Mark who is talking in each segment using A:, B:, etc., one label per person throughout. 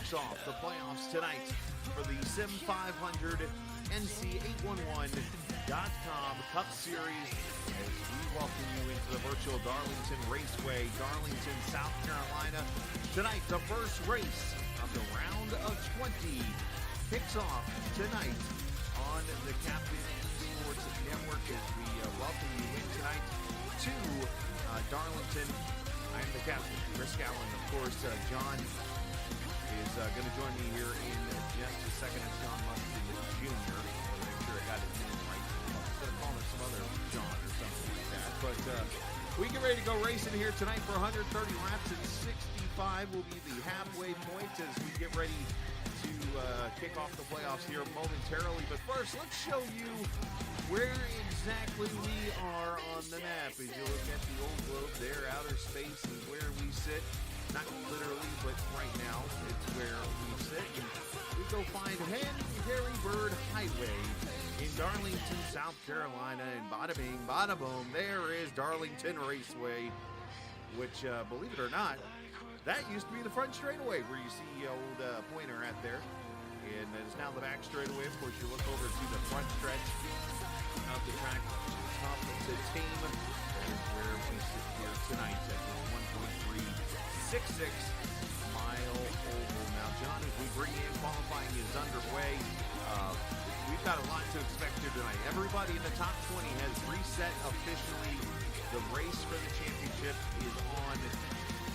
A: Off the playoffs tonight for the Sim500 NC811.com Cup Series as we welcome you into the virtual Darlington Raceway, Darlington, South Carolina. Tonight, the first race of the round of 20 kicks off tonight on the Captain Sports Network as we welcome you in tonight to Darlington. I'm the captain, Chris Allen, of course, John is going to join me here in just a second. It's John Mustin Jr. I want to make sure I got his name right. Instead of calling it some other John or something like that. But we get ready to go racing here tonight for 130 laps, and 65 will be the halfway point as we get ready to kick off the playoffs here momentarily. But first, let's show you where exactly we are on the map. As you look at the old globe there, outer space is where we sit. Not literally, but right now, it's where we sit. And we go find Harry Bird Highway in Darlington, South Carolina. And bada bing, bada boom, there is Darlington Raceway, which, believe it or not, that used to be the front straightaway where you see old pointer at there. And it is now the back straightaway. Of course, you look over to the front stretch of the track, top of the team. That is where we sit here tonight at 1.366-mile oval. Now, John, as we bring in, qualifying is underway. We've got a lot to expect here tonight. Everybody in the top 20 has reset officially. The race for the championship is on.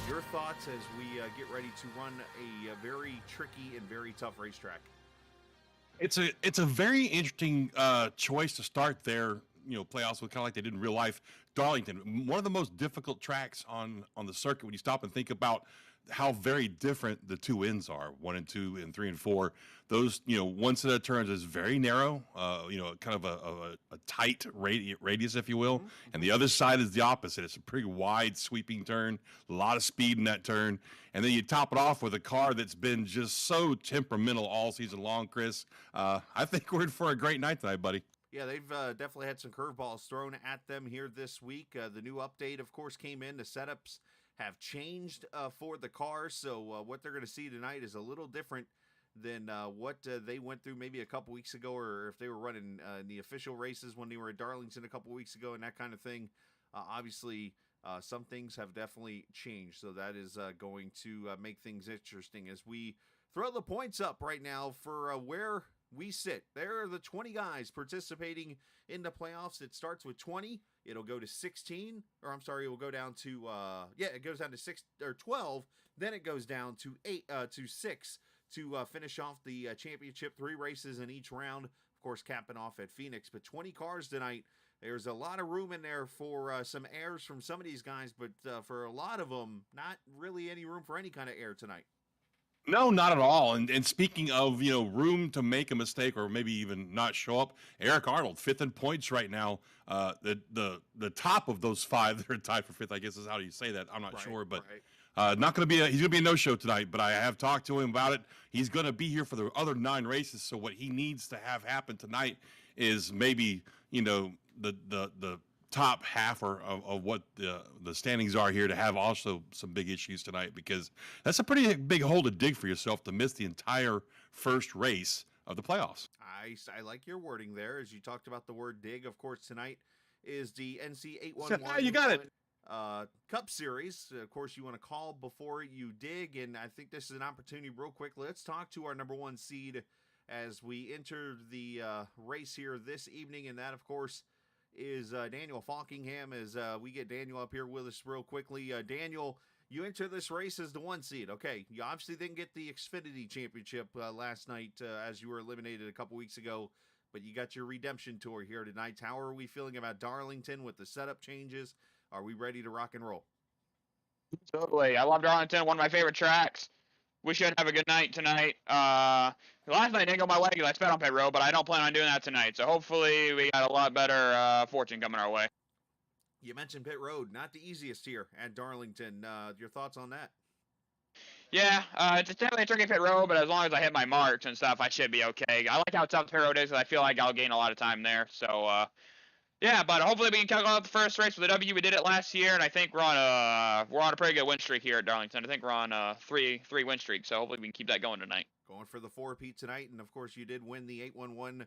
A: Your thoughts as we get ready to run a very tricky and very tough racetrack?
B: It's a very interesting choice to start their playoffs with, kind of like they did in real life. Darlington, one of the most difficult tracks on the circuit when you stop and think about how very different the two ends are, 1 and 2 and 3 and 4. Those, one set of turns is very narrow, kind of a tight radius, if you will. Mm-hmm. And the other side is the opposite. It's a pretty wide sweeping turn, a lot of speed in that turn. And then you top it off with a car that's been just so temperamental all season long, Chris. I think we're in for a great night tonight, buddy.
A: Yeah, they've definitely had some curveballs thrown at them here this week. The new update, of course, came in. The setups have changed for the cars, so what they're going to see tonight is a little different than what they went through maybe a couple weeks ago, or if they were running in the official races when they were at Darlington a couple weeks ago and that kind of thing. Obviously, some things have definitely changed, so that is going to make things interesting as we throw the points up right now for where we sit. There are the 20 guys participating in the playoffs. It starts with 20. It'll go to 16, or I'm sorry, it will go down to it goes down to 6 or 12. Then it goes down to 6 to finish off the championship. 3 races in each round, of course, capping off at Phoenix. But 20 cars tonight. There's a lot of room in there for some airs from some of these guys, but for a lot of them, not really any room for any kind of air tonight.
B: No, not at all. And speaking of, room to make a mistake or maybe even not show up, Eric Arnold, fifth in points right now. The top of those five that are tied for fifth, I guess is how you say that. I'm not sure, but
A: Right.
B: not going to be he's going to be a no show tonight. But I have talked to him about it. He's going to be here for the other 9 races. So what he needs to have happen tonight is maybe the top half of what the standings are here to have also some big issues tonight, because that's a pretty big hole to dig for yourself to miss the entire first race of the playoffs.
A: I like your wording there as you talked about the word dig. Of course, tonight is the NC811.
B: You got it.
A: Cup Series. Of course, you want to call before you dig, and I think this is an opportunity real quick. Let's talk to our number 1 seed as we enter the race here this evening, and that, of course, is Daniel Falkingham. As we get Daniel up here with us real quickly. Daniel, you enter this race as the 1 seed. Okay, you obviously didn't get the Xfinity Championship last night as you were eliminated a couple weeks ago, but you got your redemption tour here tonight. How are we feeling about Darlington with the setup changes? Are we ready to rock and roll?
C: Totally. I love Darlington, one of my favorite tracks. We should have a good night tonight. Last night didn't go my way because I sped on pit road, but I don't plan on doing that tonight. So hopefully we got a lot better fortune coming our way.
A: You mentioned pit road, not the easiest here at Darlington. Your thoughts on that?
C: Yeah, it's definitely a tricky pit road, but as long as I hit my marks and stuff, I should be okay. I like how tough the pit road is because I feel like I'll gain a lot of time there. So, yeah, but hopefully we can calculate out the first race with a W. We did it last year, and I think we're on a pretty good win streak here at Darlington. I think we're on a three win streak, so hopefully we can keep that going tonight.
A: Going for the 4-peat tonight, and of course you did win the 811.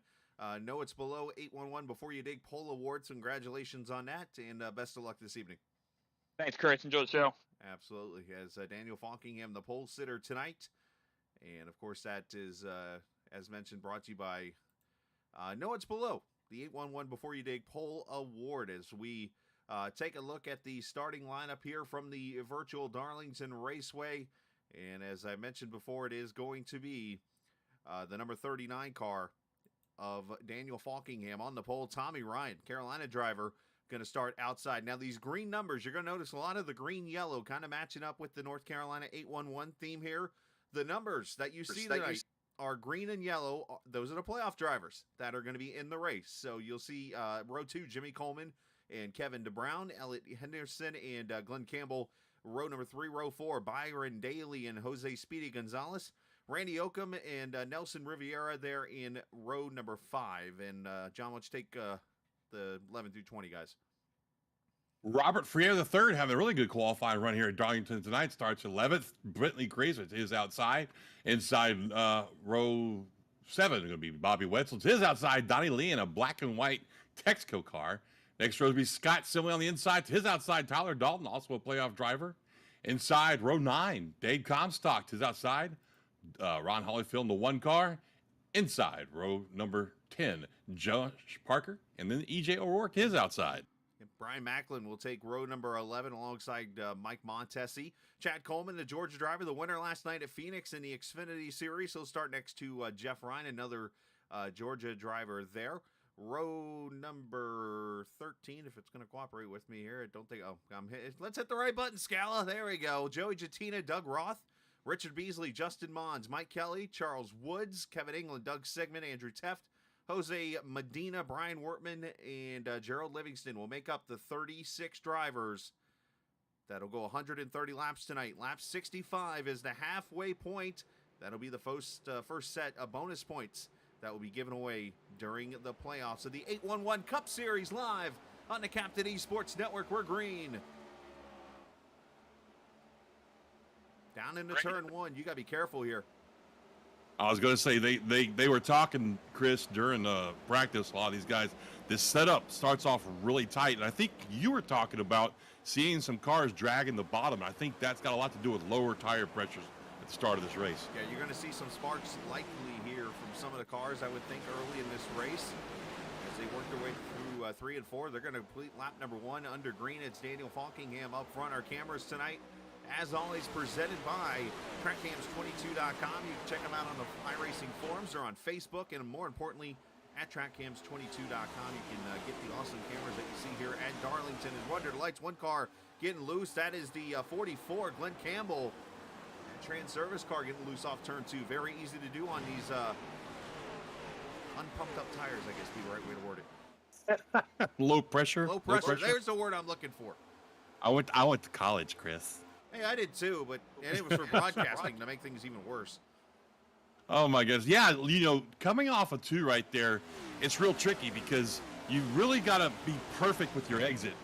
A: No, it's below 811 before you dig pole awards. Congratulations on that, and best of luck this evening.
C: Thanks, Chris. Enjoy the show.
A: Absolutely. As Daniel Falkingham, the pole sitter tonight, and of course that is, as mentioned, brought to you by No, it's below the 811 before you dig pole award. As we take a look at the starting lineup here from the virtual Darlington Raceway. And as I mentioned before, it is going to be the number 39 car of Daniel Falkingham on the pole. Tommy Ryan, Carolina driver, going to start outside. Now, these green numbers, you're going to notice a lot of the green-yellow kind of matching up with the North Carolina 811 theme here. The numbers that you see tonight are green and yellow. Those are the playoff drivers that are going to be in the race. So you'll see row 2, Jimmy Coleman and Kevin DeBrown, Elliot Henderson and Glenn Campbell. Row number 3, row 4, Byron Daly and Jose Speedy Gonzalez. Randy Oakham and Nelson Riviera there in row number 5. And John, why don't you take the 11 through 20 guys?
B: Robert Freire III having a really good qualifying run here at Darlington tonight. Starts 11th. Bentley Grazer is outside. Inside row 7 going to be Bobby Wetzel. His outside. Donnie Lee in a black and white Texaco car. Next row will be Scott Simley on the inside. To his outside, Tyler Dalton, also a playoff driver. Inside, row 9, Dave Comstock. To his outside, Ron Holyfield in the 1 car. Inside, row number 10, Josh Parker. And then E.J. O'Rourke, his outside.
A: And Brian Macklin will take row number 11 alongside Mike Montesi. Chad Coleman, the Georgia driver, the winner last night at Phoenix in the Xfinity Series. He'll start next to Jeff Ryan, another Georgia driver there. Row number 13, if it's going to cooperate with me here. I don't think, let's hit the right button, Scala. There we go. Joey Jatina, Doug Roth, Richard Beasley, Justin Mons, Mike Kelly, Charles Woods, Kevin England, Doug Sigmund, Andrew Teft, Jose Medina, Brian Wortman, and Gerald Livingston will make up the 36 drivers. That'll go 130 laps tonight. Lap 65 is the halfway point. That'll be the first set of bonus points that will be given away during the playoffs of the 811 Cup Series live on the Captain Esports Network. We're green. Down into turn 1. You got to be careful here.
B: I was going to say, they were talking, Chris, during practice, a lot of these guys. This setup starts off really tight, and I think you were talking about seeing some cars dragging the bottom. I think that's got a lot to do with lower tire pressures at the start of this race.
A: Yeah, you're going to see some sparks likely here from some of the cars, I would think, early in this race. As they work their way through 3 and 4, they're going to complete lap number 1 under green. It's Daniel Falkingham up front. Our cameras tonight, as always, presented by TrackCams22.com. You can check them out on the iRacing forums. They're on Facebook, and more importantly, at TrackCams22.com. You can get the awesome cameras that you see here at Darlington. And Wonder Lights, one car getting loose. That is the 44, Glenn Campbell. trans service car getting loose off turn 2. Very easy to do on these unpumped up tires, I guess would be the right way to word it.
B: Low pressure.
A: Low pressure. There's the word I'm looking for.
B: I went to college, Chris.
A: Hey, I did too, but and it was for broadcasting to make things even worse.
B: Oh my goodness. Yeah, you know, coming off a 2 right there, it's real tricky because you really got to be perfect with your exit.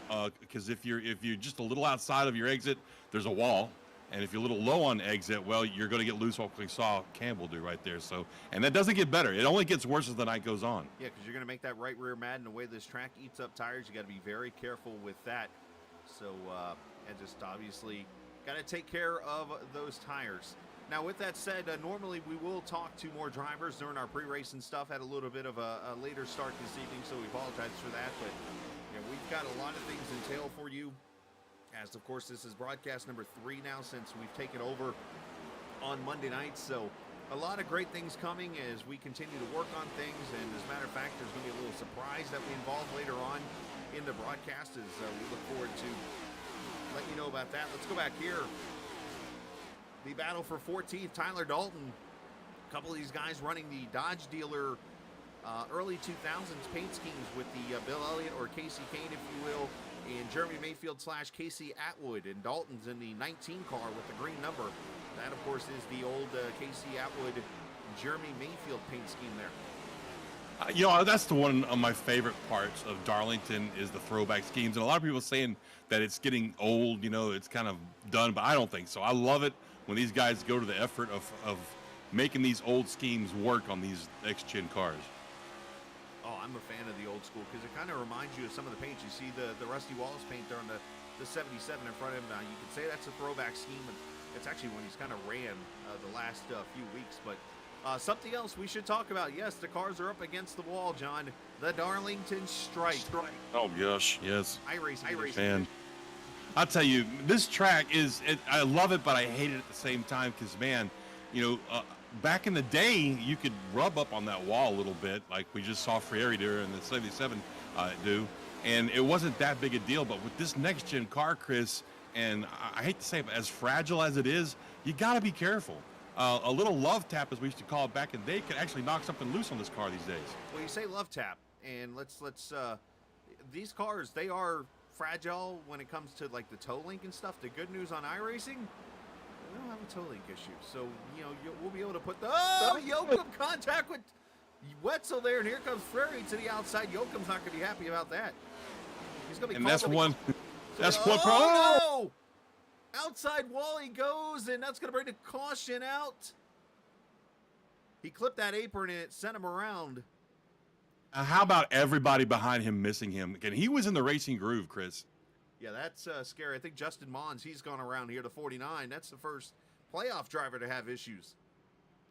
B: Because if you're just a little outside of your exit, there's a wall. And if you're a little low on exit, well, you're going to get loose, like we saw Campbell do right there. So, and that doesn't get better. It only gets worse as the night goes on.
A: Yeah, because you're going to make that right rear mad, and the way this track eats up tires, you got to be very careful with that. So, and just obviously got to take care of those tires. Now, with that said, normally we will talk to more drivers during our pre-race and stuff. Had a little bit of a later start this evening, so we apologize for that. But you know, we've got a lot of things in tail for you. As, of course, this is broadcast number 3 now since we've taken over on Monday nights. So a lot of great things coming as we continue to work on things. And as a matter of fact, there's going to be a little surprise that we involve later on in the broadcast as we look forward to letting you know about that. Let's go back here. The battle for 14th, Tyler Dalton. A couple of these guys running the Dodge dealer early 2000s paint schemes with the Bill Elliott or Casey Kane, if you will, and Jeremy Mayfield / Casey Atwood. And Dalton's in the 19 car with the green number. That, of course, is the old Casey Atwood, Jeremy Mayfield paint scheme there.
B: You know, that's the one of my favorite parts of Darlington is the throwback schemes. And a lot of people are saying that it's getting old, you know, it's kind of done, but I don't think so. I love it when these guys go to the effort of making these old schemes work on these next-gen cars.
A: Oh, I'm a fan of the old school because it kind of reminds you of some of the paints. You see the Rusty Wallace paint there on the 77 in front of him. Now, you could say that's a throwback scheme, and it's actually when he's kind of ran the last few weeks. But something else we should talk about. Yes, the cars are up against the wall, John. The Darlington Strike.
B: Oh, gosh, yes.
A: iRacing.
B: Man, I'll tell you, this track I love it, but I hate it at the same time because, man, you know, back in the day, you could rub up on that wall a little bit, like we just saw Frieri during the 77 do, and it wasn't that big a deal. But with this next-gen car, Chris, and I hate to say it, but as fragile as it is, you got to be careful. A little love tap, as we used to call it back in the day, could actually knock something loose on this car these days.
A: Well, you say love tap, and let's these cars, they are fragile when it comes to like the toe link and stuff. The good news on iRacing, we don't have a toe link issue, so you know we'll be able to put the Yoakum contact with Wetzel there, and here comes Frieri to the outside. Yoakum's not going to be happy about that. He's going to be.
B: And that's one. That's one
A: problem. Oh no! Outside wall he goes, and that's going to bring the caution out. He clipped that apron and it sent him around.
B: How about everybody behind him missing him? Again, he was in the racing groove, Chris.
A: Yeah, that's scary. I think Justin Mons, he's gone around here to 49. That's the first playoff driver to have issues.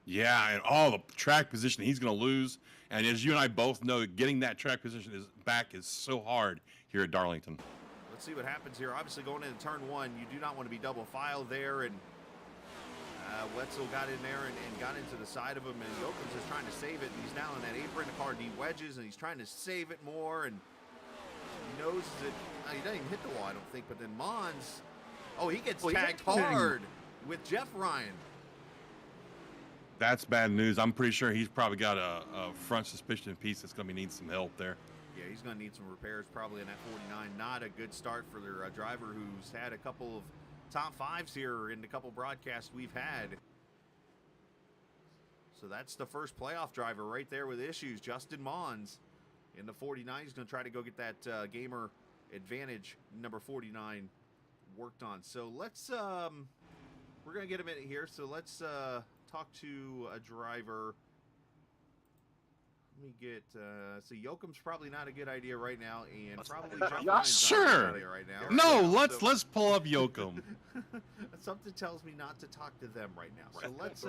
B: Yeah, and all the track position he's going to lose. And as you and I both know, getting that track position back is so hard here at Darlington.
A: Let's see what happens here. Obviously, going into turn 1, you do not want to be double file there. And Wetzel got in there and got into the side of him. And Yoakum's just trying to save it. And he's now in that apron. The car de-wedges, and he's trying to save it more. And he knows that he doesn't even hit the wall, I don't think. But then Mons, he gets tagged hard with Jeff Ryan.
B: That's bad news. I'm pretty sure he's probably got a front suspension piece that's going to be needing some help there.
A: Yeah, he's going to need some repairs probably in that 49. Not a good start for their driver who's had a couple of top 5s here in the couple broadcasts we've had. So that's the first playoff driver right there with issues. Justin Mons in the 49. He's going to try to go get that gamer advantage number 49 worked on. So let's we're going to get a minute here. So let's talk to a driver. Let me get so Yoakum's probably not a good idea right now, and probably Jeff Ryan's not a good idea right now.
B: No, let's pull up Yoakum.
A: Something tells me not to talk to them right now. So let's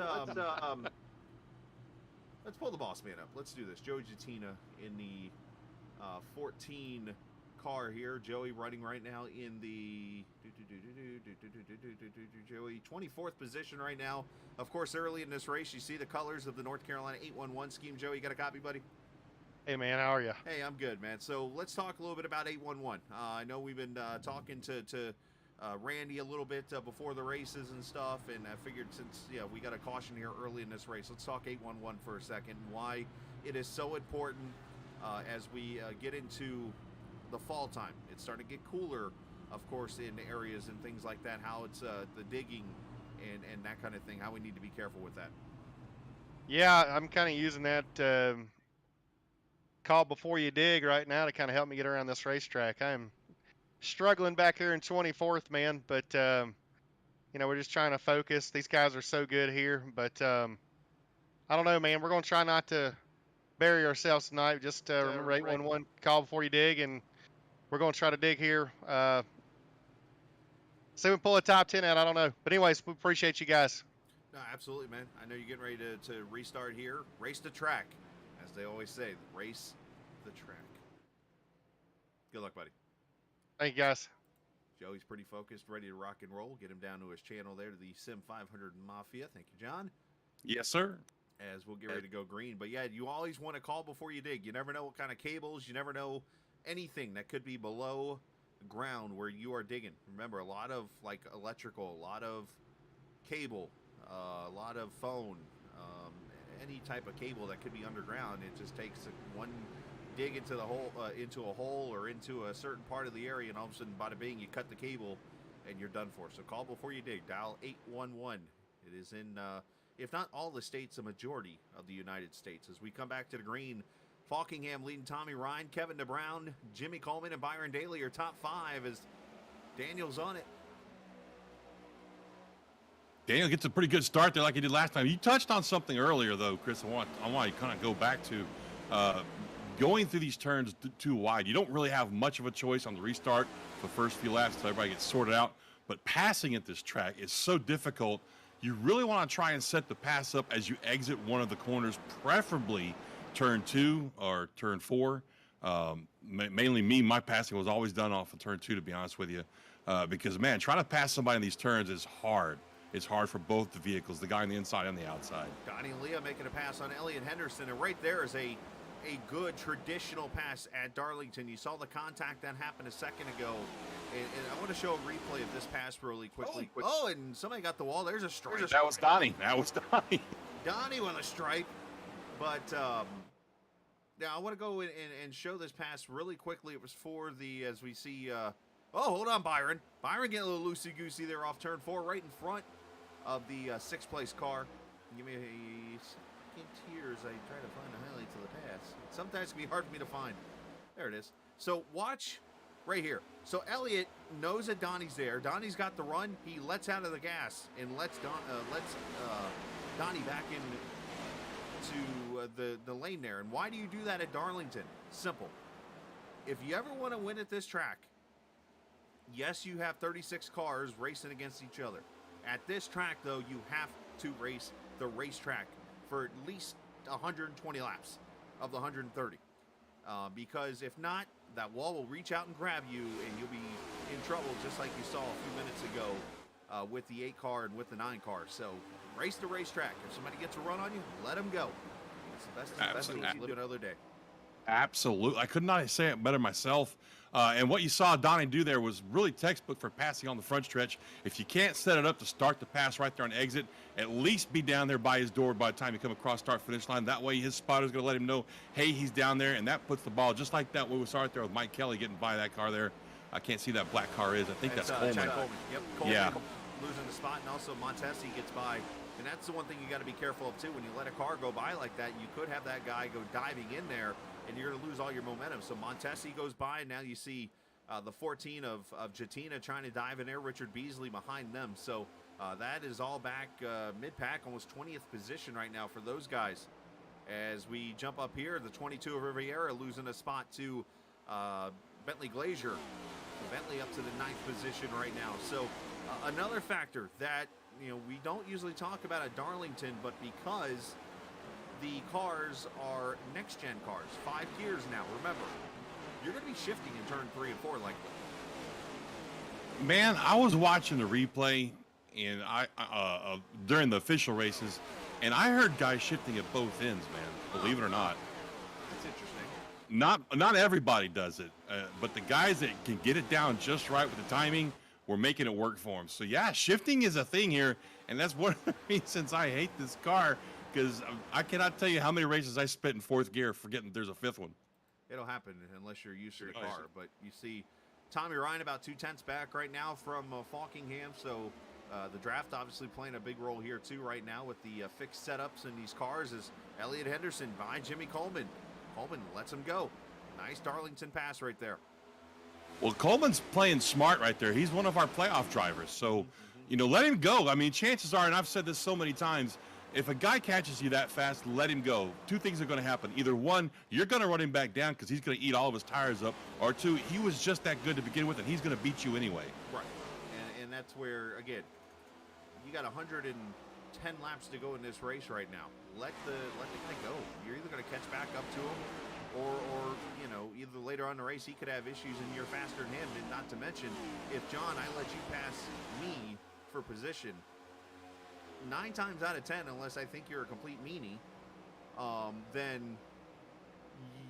A: pull the boss man up. Let's do this. Joey Jatina in the 14 car here. Joey running right now in the Joey 24th position right now. Of course, early in this race, you see the colors of the North Carolina 811 scheme. Joey, you got a copy, buddy?
D: Hey, man, how are you?
A: Hey, I'm good, man. So let's talk a little bit about 811. I know we've been talking to Randy a little bit before the races and stuff, and I figured since we got a caution here early in this race, let's talk 811 for a second, why it is so important as we get into the fall time. It's starting to get cooler, of course, in areas and things like that, how it's the digging and that kind of thing, how we need to be careful with that.
D: Yeah, I'm kind of using that call before you dig right now to kind of help me get around this racetrack. I'm struggling back here in 24th, man, but we're just trying to focus. These guys are so good here, but I don't know, man. We're going to try not to bury ourselves tonight. Just remember 811, call before you dig, and we're going to try to dig here. See if we pull a top 10 out. I don't know. But anyways, we appreciate you guys.
A: No, absolutely, man. I know you're getting ready to restart here. Race the track, as they always say. Race the track. Good luck, buddy.
D: Thank you, guys.
A: Joey's pretty focused, ready to rock and roll. Get him down to his channel there, to the Sim500 Mafia. Thank you, John.
B: Yes, sir.
A: As we'll get ready to go green. But yeah, you always want to call before you dig. You never know what kind of cables. You never know anything that could be below ground where you are digging. Remember, a lot of like electrical, a lot of cable, a lot of phone, any type of cable that could be underground. It just takes one dig into the hole, into a hole or into a certain part of the area, and all of a sudden, bada bing, you cut the cable, and you're done for. So call before you dig. Dial 811. It is in, if not all the states, a majority of the United States. As we come back to the green, Falkingham leading Tommy Ryan, Kevin DeBrown, Jimmy Coleman, and Byron Daly are top 5 as Daniel's on it.
B: Daniel gets a pretty good start there like he did last time. You touched on something earlier, though, Chris. I want to kind of go back to going through these turns too wide. You don't really have much of a choice on the restart the first few laps until everybody gets sorted out. But passing at this track is so difficult. You really want to try and set the pass up as you exit one of the corners, preferably turn 2 or turn 4. Mainly me, my passing was always done off of turn 2, to be honest with you, because, man, trying to pass somebody in these turns is hard. It's hard for both the vehicles, the guy on the inside and the outside.
A: Donnie and Leah making a pass on Elliott Henderson, and right there is a good traditional pass at Darlington. You saw the contact that happened a second ago, and I want to show a replay of this pass really quickly. Oh, and somebody got the wall. There's a stripe.
B: That was Donnie. That was Donnie.
A: Donnie with a stripe, but now I want to go and show this pass really quickly. It was for the, as we see, oh, hold on, Byron. Byron getting a little loosey-goosey there off turn 4, right in front of the 6th place car. Give me a second here as I try to find the highlights of the pass. Sometimes it can be hard for me to find. There it is. So watch right here. So Elliott knows that Donnie's there. Donnie's got the run. He lets out of the gas and lets Donnie back into the lane there. And why do you do that at Darlington? Simple. If you ever want to win at this track, yes, you have 36 cars racing against each other. At this track, though, you have to race the racetrack for at least 120 laps of the 130. Because if not, that wall will reach out and grab you, and you'll be in trouble, just like you saw a few minutes ago with the 8 car and with the 9 car. So race the racetrack. If somebody gets a run on you, let them go. It's the best thing to live another day.
B: Absolutely. I could not say it better myself. And what you saw Donnie do there was really textbook for passing on the front stretch. If you can't set it up to start the pass right there on exit, at least be down there by his door by the time you come across start-finish line. That way his spotter's going to let him know, hey, he's down there, and that puts the ball just like that way we saw it there with Mike Kelly getting by that car there. I can't see that black car is. I think that's Coleman.
A: Chad Coleman. Yep, Coleman
B: yeah.
A: Losing the spot, and also Montesi gets by. And that's the one thing you got to be careful of, too. When you let a car go by like that, you could have that guy go diving in there, and you're going to lose all your momentum. So Montesi goes by, and now you see the 14 of Jatina trying to dive in there. Richard Beasley behind them. So that is all back mid-pack, almost 20th position right now for those guys. As we jump up here, the 22 of Riviera losing a spot to Bentley Glazier. So Bentley up to the 9th position right now. So another factor that we don't usually talk about at Darlington, but because the cars are next-gen cars, 5 gears now, remember, you're going to be shifting in turn 3 and 4 likely.
B: Man, I was watching the replay and during the official races, and I heard guys shifting at both ends, man, believe it or not.
A: That's interesting.
B: Not everybody does it, but the guys that can get it down just right with the timing we're making it work for him. So yeah, shifting is a thing here, and that's one of the reasons I hate this car, because I cannot tell you how many races I spent in fourth gear forgetting there's a fifth one.
A: It'll happen unless you're used to the car. But you see Tommy Ryan about 2/10 back right now from Falkingham. So the draft obviously playing a big role here too right now with the fixed setups in these cars is Elliott Henderson by Jimmy Coleman. Coleman lets him go. Nice Darlington pass right there.
B: Well, Coleman's playing smart right there. He's one of our playoff drivers. So, you know, let him go. I mean, chances are, and I've said this so many times, if a guy catches you that fast, let him go. Two things are going to happen. Either one, you're going to run him back down because he's going to eat all of his tires up. Or two, he was just that good to begin with, and he's going to beat you anyway.
A: Right. And that's where, again, you got 110 laps to go in this race right now. Let the guy go. You're either going to catch back up to him, or you know, either later on in the race he could have issues and you're faster than him. And not to mention, if John, I let you pass me for position, 9 times out of 10, unless I think you're a complete meanie, then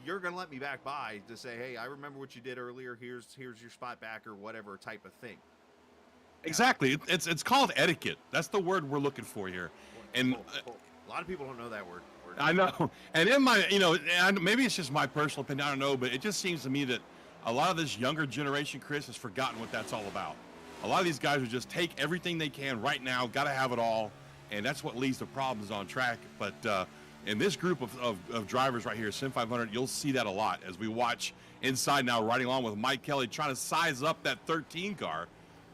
A: you're gonna let me back by to say, hey, I remember what you did earlier. Here's your spot back or whatever type of thing.
B: Exactly. It's called etiquette. That's the word we're looking for here. And
A: a lot of people don't know that word.
B: I know. And in my, you know, and maybe it's just my personal opinion, I don't know, but it just seems to me that a lot of this younger generation, Chris, has forgotten what that's all about. A lot of these guys would just take everything they can right now, got to have it all, and that's what leads to problems on track. But in this group of drivers right here, Sim500, you'll see that a lot as we watch inside now, riding along with Mike Kelly, trying to size up that 13 car.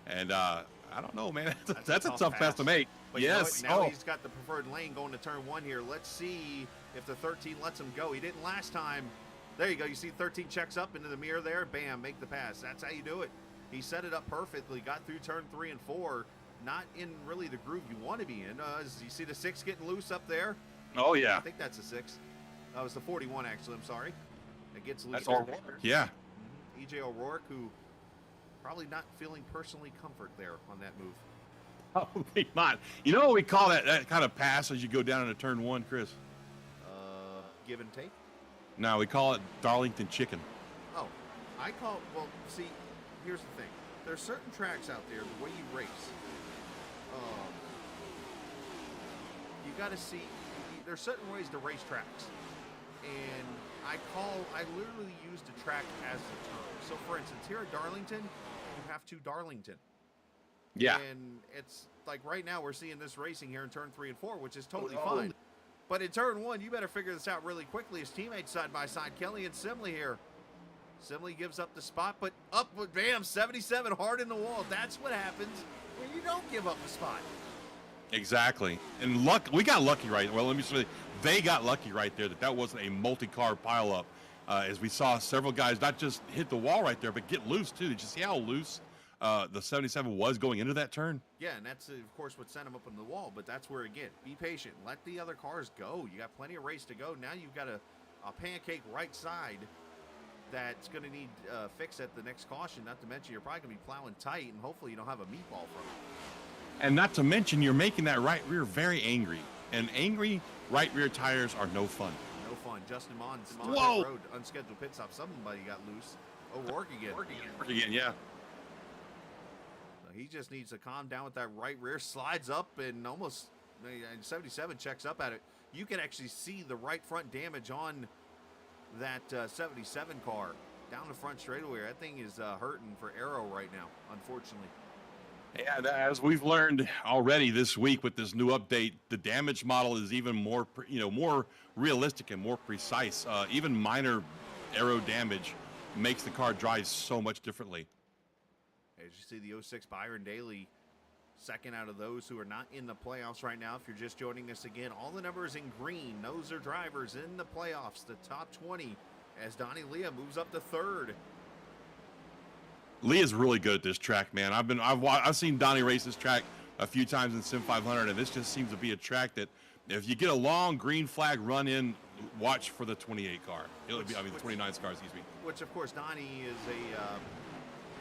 B: And I don't know, man. That's a tough pass to make.
A: But
B: yes.
A: You know, now he's got the preferred lane going to turn 1 here. Let's see if the 13 lets him go. He didn't last time. There you go. You see 13 checks up into the mirror there. Bam, make the pass. That's how you do it. He set it up perfectly. Got through turn 3 and 4. Not in really the groove you want to be in. You see the 6 getting loose up there?
B: Oh, yeah.
A: I think that's a 6. That was the 41, actually. I'm sorry. It gets loose.
B: That's O'Rourke. Yeah.
A: E.J. O'Rourke, who probably not feeling personally comfort there on that move.
B: Probably not. You know what we call that kind of pass as you go down into turn 1, Chris?
A: Give and take?
B: No, we call it Darlington chicken.
A: Oh, well, see, here's the thing. There's certain tracks out there, the way you race, you got to see, there's certain ways to race tracks. And I literally use the track as a term. So, for instance, here at Darlington, you have to Darlington.
B: Yeah.
A: And it's like right now we're seeing this racing here in turn 3 and 4, which is totally fine. But in turn 1, you better figure this out really quickly. His teammates side by side, Kelly and Simley here. Simley gives up the spot, but bam, 77 hard in the wall. That's what happens when you don't give up the spot.
B: Exactly. And we got lucky right. Well, let me say, they got lucky right there that wasn't a multi-car pileup. As we saw several guys not just hit the wall right there, but get loose too. Did you see how loose the 77 was going into that turn?
A: Yeah, and that's, of course, what sent him up on the wall. But that's where, again, be patient. Let the other cars go. You got plenty of race to go. Now you've got a pancake right side that's going to need fix at the next caution. Not to mention you're probably going to be plowing tight, and hopefully you don't have a meatball from it.
B: And not to mention you're making that right rear very angry. And angry right rear tires are no fun.
A: No fun. Justin Mons,
B: Whoa!
A: Road, unscheduled pit stop. Somebody got loose. O'Rourke again.
B: Again, yeah.
A: So he just needs to calm down with that right rear. Slides up and almost 77 checks up at it. You can actually see the right front damage on that 77 car down the front straightaway. That thing is hurting for Arrow right now, unfortunately.
B: Yeah, as we've learned already this week with this new update, the damage model is even more, more realistic and more precise. Even minor aero damage makes the car drive so much differently.
A: As you see, the 06 Byron Daly, second out of those who are not in the playoffs right now. If you're just joining us again, all the numbers in green. Those are drivers in the playoffs, the top 20, as Donnie Leah moves up to third.
B: Leah's really good at this track, man. I've seen Donnie race this track a few times in Sim500, and this just seems to be a track that if you get a long green flag run in, watch for the 28 car. The 29 car, excuse me.
A: Which, of course, Donnie is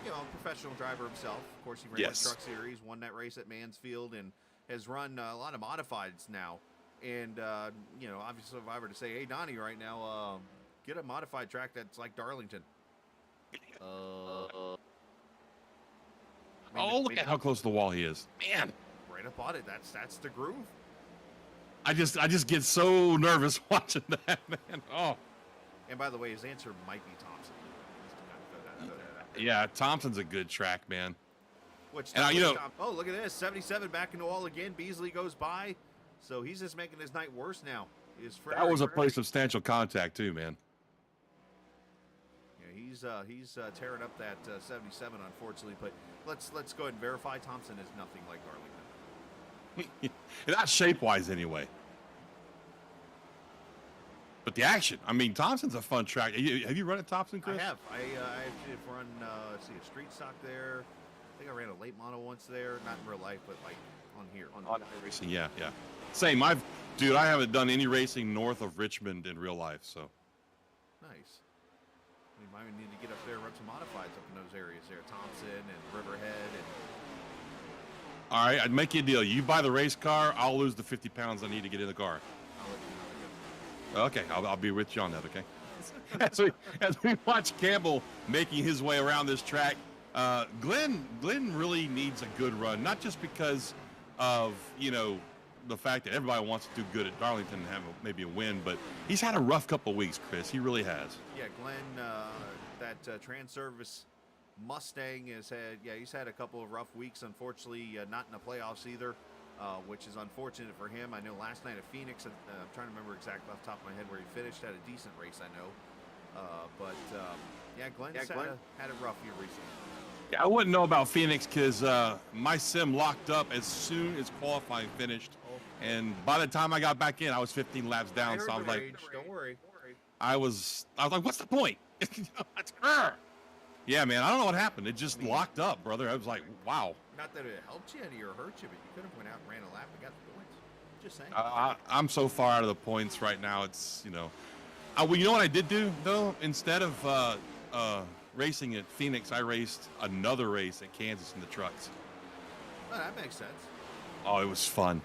A: a professional driver himself. Of course, he ran the Truck Series, won that race at Mansfield, and has run a lot of modifieds now. And obviously, if I were to say, hey, Donnie, right now, get a modified track that's like Darlington.
B: Oh, look at how close to the wall he is, man.
A: Right up on it. That's the groove.
B: I just get so nervous watching that, man. Oh.
A: And by the way, his answer might be Thompson.
B: Yeah, Thompson's a good track, man.
A: Which
B: And you know,
A: oh, look at this. 77 back into wall again. Beasley goes by. So he's just making his night worse now.
B: That was a pretty substantial contact too, man.
A: Yeah, he's tearing up that 77, unfortunately. But let's go ahead and verify Thompson is nothing like Darlington.
B: Not shape-wise, anyway. But the action. I mean, Thompson's a fun track. Have you run at Thompson, Chris?
A: I have. I actually run. Let's see, a street stock there. I think I ran a late model once there. Not in real life, but like on here. On
B: iRacing, yeah. Same. Dude, I haven't done any racing north of Richmond in real life, so.
A: Nice. We might need to get up there and run some modifieds up in those areas there. Thompson and Riverhead.
B: All right, I'd make you a deal. You buy the race car, I'll lose the 50 pounds I need to get in the car.
A: I'll let you know.
B: Okay, I'll be with you on that, okay? as we watch Campbell making his way around this track, Glenn really needs a good run, not just because of, the fact that everybody wants to do good at Darlington and have maybe a win, but he's had a rough couple of weeks, Chris. He really has.
A: Yeah, Glenn, that Trans-Service Mustang he's had a couple of rough weeks, unfortunately, not in the playoffs either. Which is unfortunate for him. I know last night at Phoenix, I'm trying to remember exactly off the top of my head where he finished. Had a decent race, I know. Glenn had a rough year recently.
B: Yeah, I wouldn't know about Phoenix because my sim locked up as soon as qualifying finished. And by the time I got back in, I was 15 laps down. So I was like,
A: don't worry.
B: I was like, what's the point? Yeah, man, I don't know what happened. It just locked up, brother. I was like, wow.
A: Not that it helped you any or hurt you, but you could have went out and ran a lap and got the points. Just saying.
B: I'm so far out of the points right now. It's, well, you know what I did do, though? Instead of racing at Phoenix, I raced another race at Kansas in the trucks.
A: Oh, that makes sense.
B: Oh, it was fun.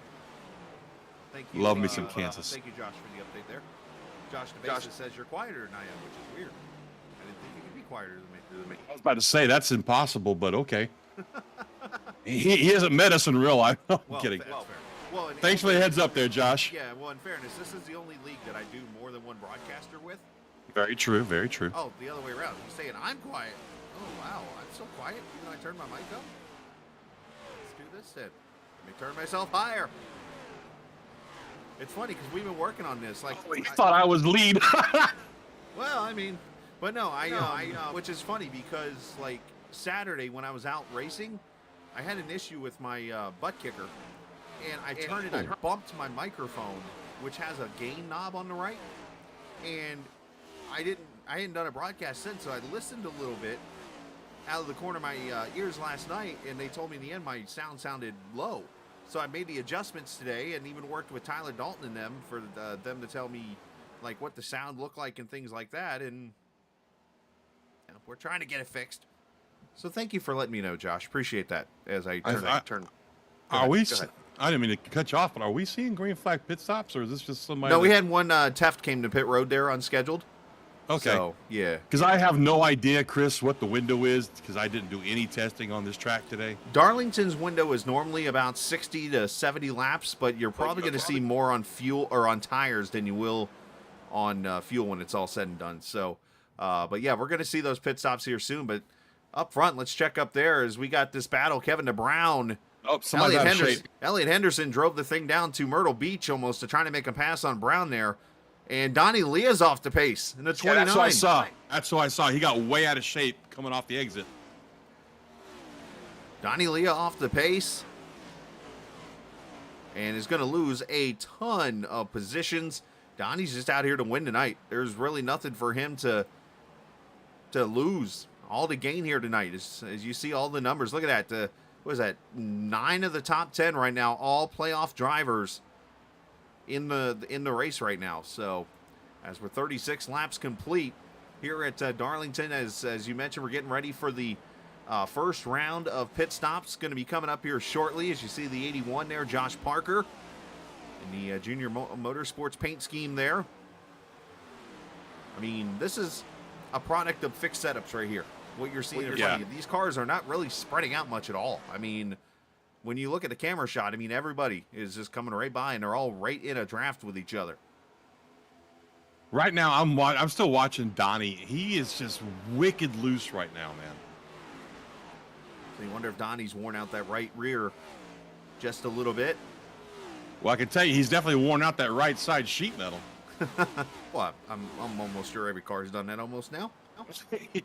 A: Thank you.
B: Love me some Kansas.
A: Thank you, Josh, for the update there. Josh says you're quieter than I am, which is weird. I didn't think you could be quieter than me.
B: I was about to say, that's impossible, but okay. he hasn't met us in real life. I'm kidding. Thanks for the heads up there, Josh.
A: Yeah, well, in fairness, this is the only league that I do more than one broadcaster with.
B: Very true, very true.
A: Oh, the other way around. He's saying I'm quiet. Oh, wow. I'm so quiet even though I turned my mic up. Let's do this then. Let me turn myself higher. It's funny because we've been working on this. Like,
B: you thought I was lead.
A: Well, I mean, but no, which is funny because like Saturday when I was out racing, I had an issue with my butt kicker, and I turned it. I bumped my microphone, which has a gain knob on the right, and I hadn't done a broadcast since, so I listened a little bit out of the corner of my ears last night, and they told me in the end my sound sounded low. So I made the adjustments today and even worked with Tyler Dalton and them for them to tell me like what the sound looked like and things like that. And we're trying to get it fixed. So thank you for letting me know, Josh. Appreciate that. As I turn.
B: Are we? I didn't mean to cut you off, but are we seeing green flag pit stops, or is this just somebody?
A: No, we had one. Teft came to pit road there unscheduled.
B: Okay.
A: So, yeah.
B: Because I have no idea, Chris, what the window is because I didn't do any testing on this track today.
A: Darlington's window is normally about 60 to 70 laps, but you're probably going to see more on fuel or on tires than you will on fuel when it's all said and done. So, but yeah, we're going to see those pit stops here soon. But up front, let's check up there as we got this battle. Kevin DeBrown.
B: Oh, somebody's out of shape.
A: Elliot Henderson drove the thing down to Myrtle Beach almost to try to make a pass on Brown there. And Donnie Leah's off the pace in the 29.
B: Yeah, that's what I saw. That's what I saw. He got way out of shape coming off the exit.
A: Donnie Leah off the pace. And is going to lose a ton of positions. Donnie's just out here to win tonight. There's really nothing for him to lose. All to gain here tonight. As you see all the numbers. Look at that. What is that? 9 of the top 10 right now. All playoff drivers in the race right now. So as we're 36 laps complete here at Darlington, as you mentioned, we're getting ready for the first round of pit stops. Going to be coming up here shortly. As you see the 81 there, Josh Parker in the junior motorsports paint scheme there. I mean, this is a product of fixed setups right here. what you're seeing in front of you. These cars are not really spreading out much at all. I mean, when you look at the camera shot, I mean, everybody is just coming right by, and they're all right in a draft with each other.
B: Right now, I'm still watching Donnie. He is just wicked loose right now, man.
A: So you wonder if Donnie's worn out that right rear just a little bit.
B: Well, I can tell you, he's definitely worn out that right side sheet metal.
A: Well, I'm almost sure every car's done that almost now.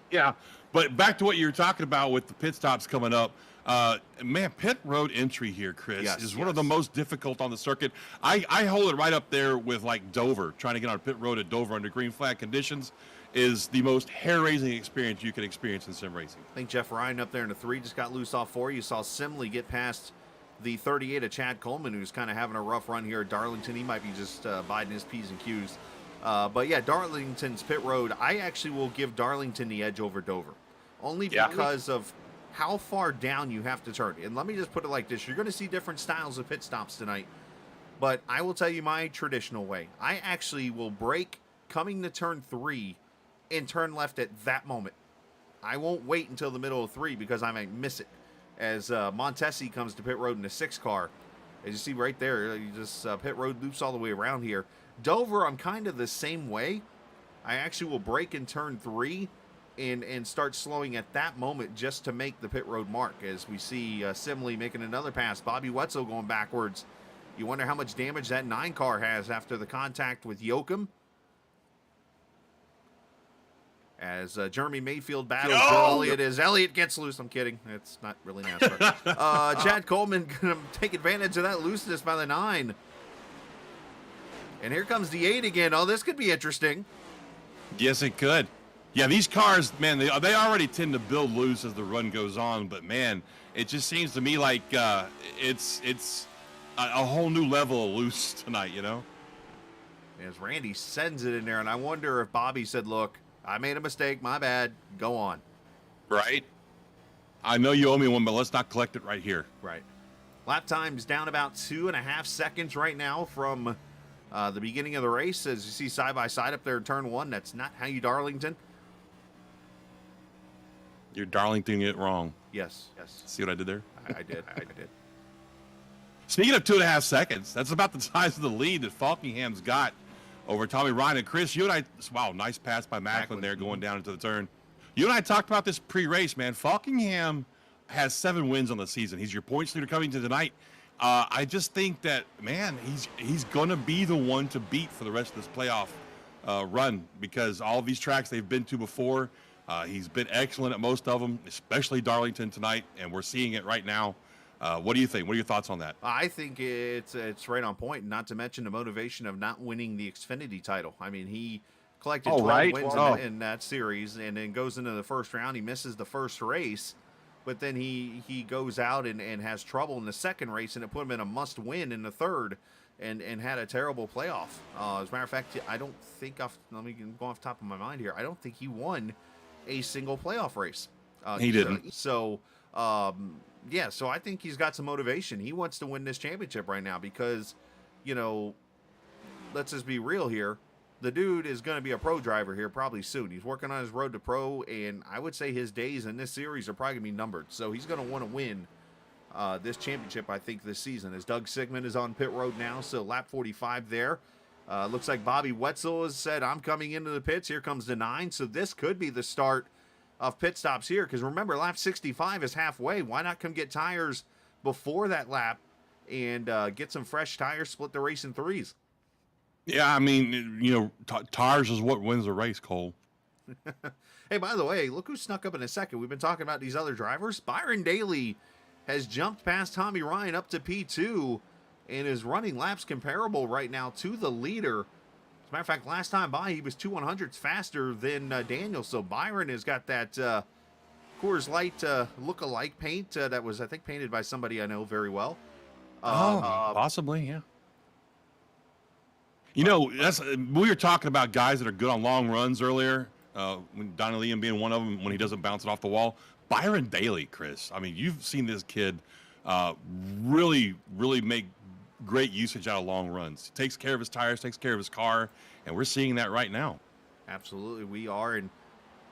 B: Yeah, but back to what you were talking about with the pit stops coming up. Man, pit road entry here, Chris, is one of the most difficult on the circuit. I hold it right up there with like Dover. Trying to get on pit road at Dover under green flag conditions is the most hair-raising experience you can experience in sim racing.
A: I think Jeff Ryan up there in the 3 just got loose off 4. You saw Simley get past the 38 of Chad Coleman, who's kind of having a rough run here at Darlington. He might be just biding his P's and Q's. But yeah, Darlington's pit road, I actually will give Darlington the edge over Dover. Only because of how far down you have to turn. And let me just put it like this. You're going to see different styles of pit stops tonight. But I will tell you my traditional way. I actually will brake coming to turn 3 and turn left at that moment. I won't wait until the middle of 3 because I might miss it. As Montesi comes to pit road in the 6 car. As you see right there, you just pit road loops all the way around here. Dover, I'm kind of the same way. I actually will brake in turn 3 and start slowing at that moment just to make the pit road mark. As we see Simley making another pass. Bobby Wetzel going backwards. You wonder how much damage that 9 car has after the contact with Yoakum. As Jeremy Mayfield battles Bill Elliott as Elliott gets loose. I'm kidding. It's not really NASCAR. Chad Coleman going to take advantage of that looseness by the 9. And here comes the 8 again. Oh, this could be interesting.
B: Yes, it could. Yeah, these cars, man, they already tend to build loose as the run goes on. But, man, it just seems to me like it's a whole new level of loose tonight, you know?
A: As Randy sends it in there, and I wonder if Bobby said, look, I made a mistake. My bad. Go on.
B: Right. I know you owe me one, but let's not collect it right here.
A: Right. Lap time's down about 2.5 seconds right now from the beginning of the race. As you see side by side up there in turn 1, that's not how you Darlington.
B: You're Darlington it wrong.
A: Yes.
B: See what I did there?
A: I did.
B: Speaking of 2.5 seconds, that's about the size of the lead that Falkingham's got over Tommy Ryan. And Chris, you and I, wow, nice pass by Macklin there going down into the turn. You and I talked about this pre-race, man. Falkingham has 7 wins on the season. He's your points leader coming to tonight. I just think that, man, he's going to be the one to beat for the rest of this playoff run, because all these tracks they've been to before, he's been excellent at most of them, especially Darlington tonight, and we're seeing it right now. What do you think? What are your thoughts on that?
A: I think it's right on point, not to mention the motivation of not winning the Xfinity title. I mean, he collected 12 wins in that series, and then goes into the first round. He misses the first race, but then he goes out and has trouble in the second race, and it put him in a must-win in the third, and had a terrible playoff. As a matter of fact, I don't think, let me go off the top of my mind here, I don't think he won a single playoff race.
B: He didn't.
A: So, yeah, so I think he's got some motivation. He wants to win this championship right now because, you know, let's just be real here. The dude is going to be a pro driver here probably soon. He's working on his road to pro, and I would say his days in this series are probably going to be numbered. So he's going to want to win this championship, I think, this season. As Doug Sigmund is on pit road now, so lap 45 there. Looks like Bobby Wetzel has said, I'm coming into the pits. Here comes the 9. So this could be the start of pit stops here, because remember, lap 65 is halfway. Why not come get tires before that lap and get some fresh tires, split the race in 3s?
B: Yeah, I mean, you know, tires is what wins the race, Cole.
A: Hey, by the way, look who snuck up in a second. We've been talking about these other drivers. Byron Daly has jumped past Tommy Ryan up to P2 and is running laps comparable right now to the leader. As a matter of fact, last time by, he was 2/100ths faster than Daniel. So Byron has got that Coors Light look-alike paint that was, I think, painted by somebody I know very well.
B: Possibly, yeah. You know, we were talking about guys that are good on long runs earlier, when Donnie Liam being one of them when he doesn't bounce it off the wall. Byron Daly, Chris. I mean, you've seen this kid really make great usage out of long runs. He takes care of his tires, takes care of his car, and we're seeing that right now.
A: Absolutely, we are. And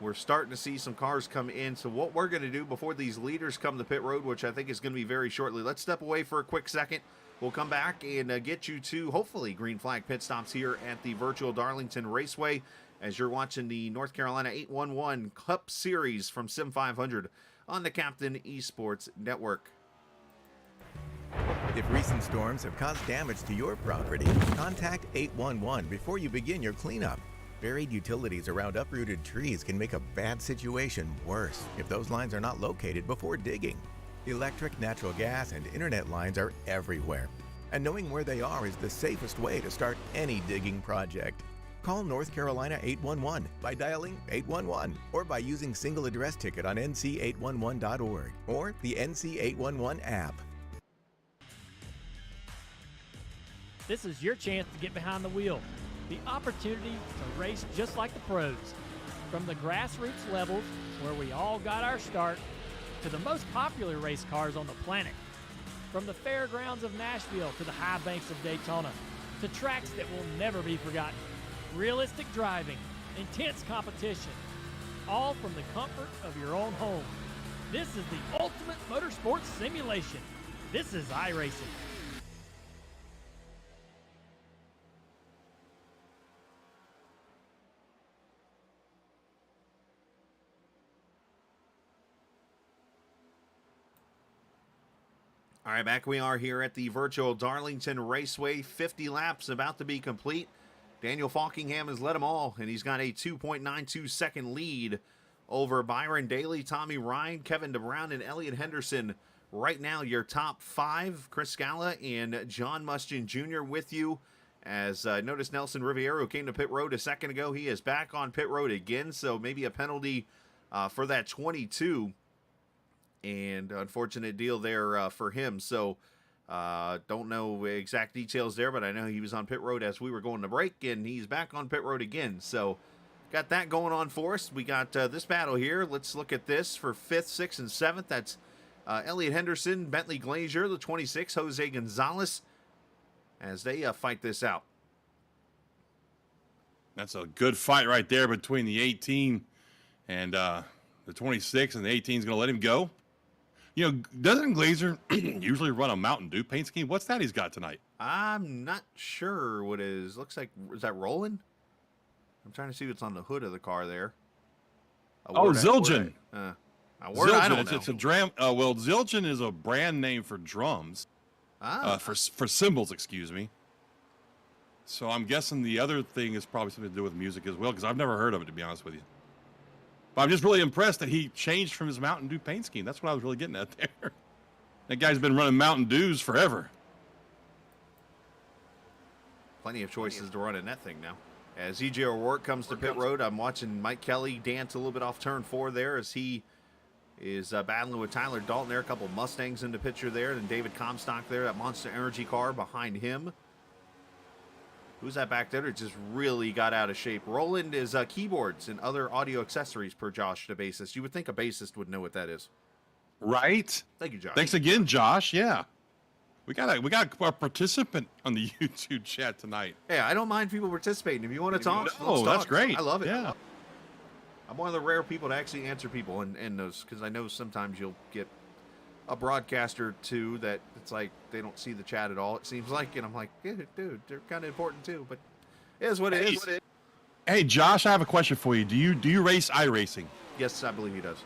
A: we're starting to see some cars come in. So what we're going to do before these leaders come to pit road, which I think is going to be very shortly, let's step away for a quick second. We'll come back and get you to, hopefully, green flag pit stops here at the virtual Darlington Raceway as you're watching the North Carolina 811 Cup Series from Sim500 on the Captain Esports Network.
E: If recent storms have caused damage to your property, contact 811 before you begin your cleanup. Buried utilities around uprooted trees can make a bad situation worse if those lines are not located before digging. Electric, natural gas, and internet lines are everywhere, and knowing where they are is the safest way to start any digging project. Call North Carolina 811 by dialing 811 or by using single address ticket on NC811.org or the NC811 app.
F: This is your chance to get behind the wheel. The opportunity to race just like the pros. From the grassroots levels, where we all got our start, to the most popular race cars on the planet. From the fairgrounds of Nashville to the high banks of Daytona, to tracks that will never be forgotten. Realistic driving, intense competition, all from the comfort of your own home. This is the ultimate motorsports simulation. This is iRacing.
A: All right, back we are here at the virtual Darlington Raceway. 50 laps about to be complete. Daniel Falkingham has led them all, and he's got a 2.92 second lead over Byron Daly, Tommy Ryan, Kevin DeBrown, and Elliot Henderson. Right now, your top five, Chris Scala and John Mustian Jr. with you. As notice Nelson Riviero, who came to pit road a second ago, he is back on pit road again, so maybe a penalty for that 22. And unfortunate deal there for him. So don't know exact details there, but I know he was on pit road as we were going to break, and he's back on pit road again. So got that going on for us. We got this battle here. Let's look at this for 5th, 6th, and 7th. That's Elliot Henderson, Bentley Glazier, the 26, Jose Gonzalez, as they fight this out.
B: That's a good fight right there between the 18 and the 26, and the 18 is going to let him go. You know, doesn't Glazier usually run a Mountain Dew paint scheme? What's that he's got tonight?
A: I'm not sure what it is. Looks like, is that Roland? I'm trying to see what's on the hood of the car there.
B: Zildjian.
A: I don't
B: Zildjian.
A: know.
B: It's a dram. Well, Zildjian is a brand name for drums. For cymbals, excuse me. So I'm guessing the other thing is probably something to do with music as well, because I've never heard of it, to be honest with you. But I'm just really impressed that he changed from his Mountain Dew paint scheme. That's what I was really getting at there. That guy's been running Mountain Dews forever.
A: Plenty of choices to run in that thing now. As E.J. O'Rourke comes to pit road, I'm watching Mike Kelly dance a little bit off turn 4 there as he is battling with Tyler Dalton there. A couple Mustangs in the picture there. And David Comstock there, that Monster Energy car behind him. Who's that back there that just really got out of shape? Roland is keyboards and other audio accessories per Josh, the bassist. You would think a bassist would know what that is.
B: Right?
A: Thank you, Josh.
B: Thanks again, Josh. Yeah. We got a participant on the YouTube chat tonight.
A: Hey, I don't mind people participating. If you want to talk, let's talk.
B: That's great.
A: I love it.
B: Yeah.
A: I'm one of the rare people to actually answer people in those, because I know sometimes you'll get a broadcaster too that it's like they don't see the chat at all, it seems like, and I'm like, yeah, dude, they're kind of important too, but it is what it is.
B: Hey, Josh, I have a question for you. Do you race iRacing?
A: Yes, I believe he does.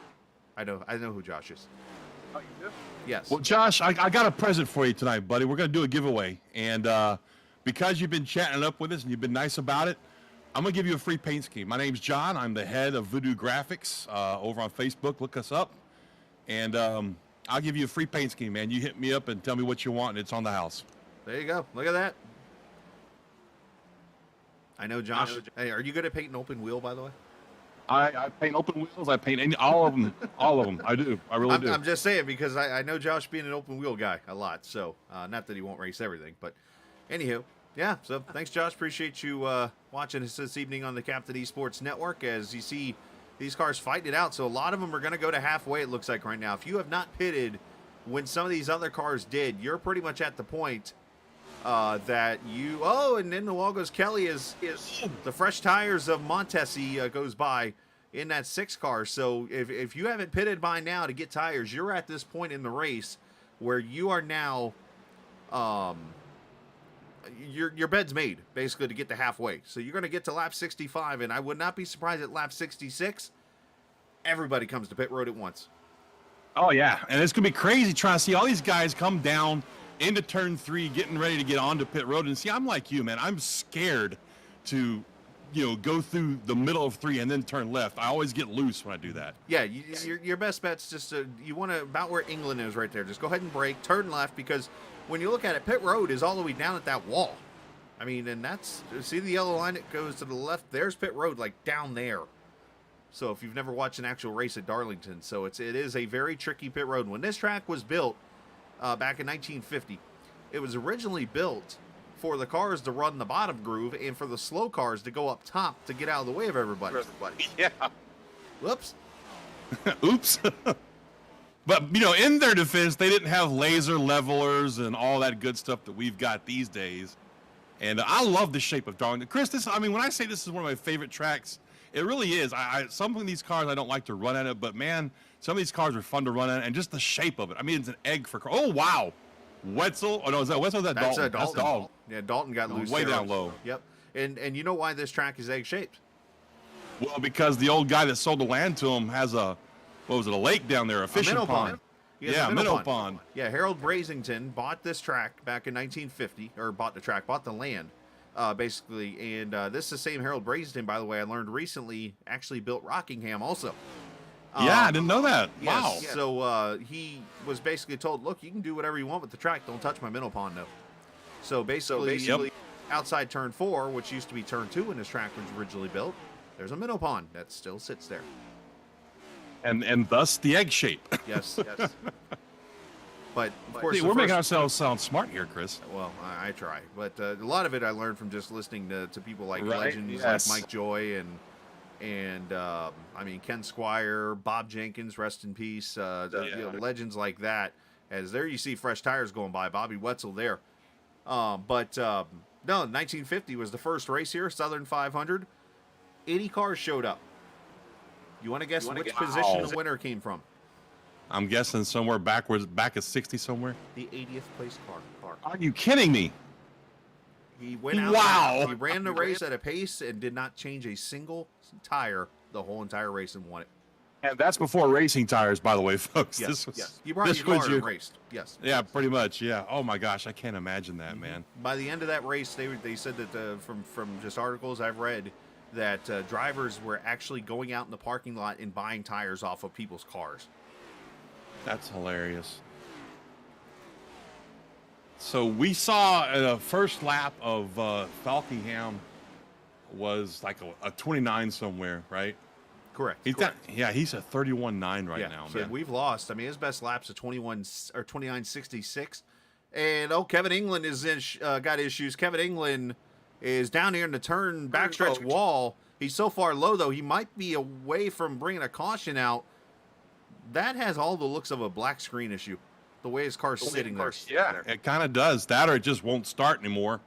A: I know who Josh is.
G: Oh, you do?
A: Yes.
B: Well, Josh, I got a present for you tonight, buddy. We're going to do a giveaway. And because you've been chatting it up with us and you've been nice about it, I'm going to give you a free paint scheme. My name's John. I'm the head of Voodoo Graphics over on Facebook. Look us up. And I'll give you a free paint scheme, man. You hit me up and tell me what you want, and it's on the house.
A: There you go. Look at that. I know, Josh. Hey, are you good at painting open wheel, by the way?
B: I paint open wheels. I paint all of them. All of them. I do. I really do.
A: I'm just saying, because I know Josh being an open wheel guy a lot. So, not that he won't race everything, but anywho, yeah. So, thanks, Josh. Appreciate you watching us this evening on the Captain Esports Network. As you see these cars fighting it out. So, a lot of them are going to go to halfway, it looks like right now. If you have not pitted when some of these other cars did, you're pretty much at the point that you... Oh, and then the wall goes Kelly is the fresh tires of Montesi goes by. in that 6 car. So if you haven't pitted by now to get tires, you're at this point in the race where you are now, your bed's made basically to get to halfway. So you're going to get to lap 65, and I would not be surprised at lap 66. Everybody comes to pit road at once.
B: Oh yeah, and it's gonna be crazy trying to see all these guys come down into turn 3, getting ready to get onto pit road. And see, I'm like you, man. I'm scared to, go through the middle of 3 and then turn left. I always get loose when I do that.
A: Yeah, your best bet's just you want to about where England is right there. Just go ahead and brake, turn left, because when you look at it, pit road is all the way down at that wall. I mean, and see the yellow line that goes to the left? There's pit road, like down there. So if you've never watched an actual race at Darlington, so it is a very tricky pit road. When this track was built back in 1950, it was originally built for the cars to run the bottom groove and for the slow cars to go up top to get out of the way of everybody.
B: Yeah.
A: Whoops.
B: Oops. But, in their defense, they didn't have laser levelers and all that good stuff that we've got these days. And I love the shape of Darlington. Chris, when I say this is one of my favorite tracks, it really is. Some of these cars I don't like to run at it, but man, some of these cars are fun to run at, and just the shape of it. I mean, it's an egg for car. Oh wow, Wetzel. Oh no, is that Wetzel? Or is that Dalton?
A: That's Dalton. Yeah, Dalton got loose
B: way
A: there.
B: Down low.
A: Yep. And you know why this track is egg shaped?
B: Well, because the old guy that sold the land to him has a lake down there, a fishing pond. Yeah, minnow pond.
A: Yeah, Harold Brasington bought this track back in 1950, or bought the land. Basically, and this is the same Harold Brasington, by the way, I learned recently, actually built Rockingham also.
B: Yeah, I didn't know that.
A: Yes,
B: Wow.
A: So he was basically told, look, you can do whatever you want with the track. Don't touch my minnow pond, though. So basically, outside turn 4, which used to be turn 2 when this track was originally built, there's a minnow pond that still sits there.
B: And thus the egg shape.
A: Yes. But of course,
B: we're making ourselves sound smart here, Chris.
A: Well, I try, but a lot of it I learned from just listening to people like
B: Right,
A: legends
B: yes.
A: like Mike Joy and I mean Ken Squire, Bob Jenkins, rest in peace. Legends like that. As there you see fresh tires going by. Bobby Wetzel there. No, 1950 was the first race here. Southern 500. 80 cars showed up. You want to guess which position the winner came from?
B: I'm guessing somewhere back at 60 somewhere.
A: The 80th place car.
B: Are you kidding me?
A: He went out.
B: Wow.
A: He ran the race at a pace and did not change a single tire the whole entire race and won it.
B: And that's before racing tires, by the way, folks.
A: Yes,
B: Yes.
A: You brought your car and raced. Yes.
B: Yeah, pretty much. Yeah. Oh my gosh, I can't imagine that, man.
A: By the end of that race, they said that from just articles I've read that drivers were actually going out in the parking lot and buying tires off of people's cars.
B: That's hilarious. So we saw the first lap of Falkingham was like a 29 somewhere, right?
A: Correct.
B: He's at 31.9 right now.
A: So
B: man.
A: we've lost. I mean, his best lap's a 29.66. And Kevin England is got issues. Kevin England is down here in the backstretch wall. He's so far low though, he might be away from bringing a caution out. That has all the looks of a black screen issue. The way his car's sitting there.
B: Yeah, it kind of does. That or it just won't start anymore.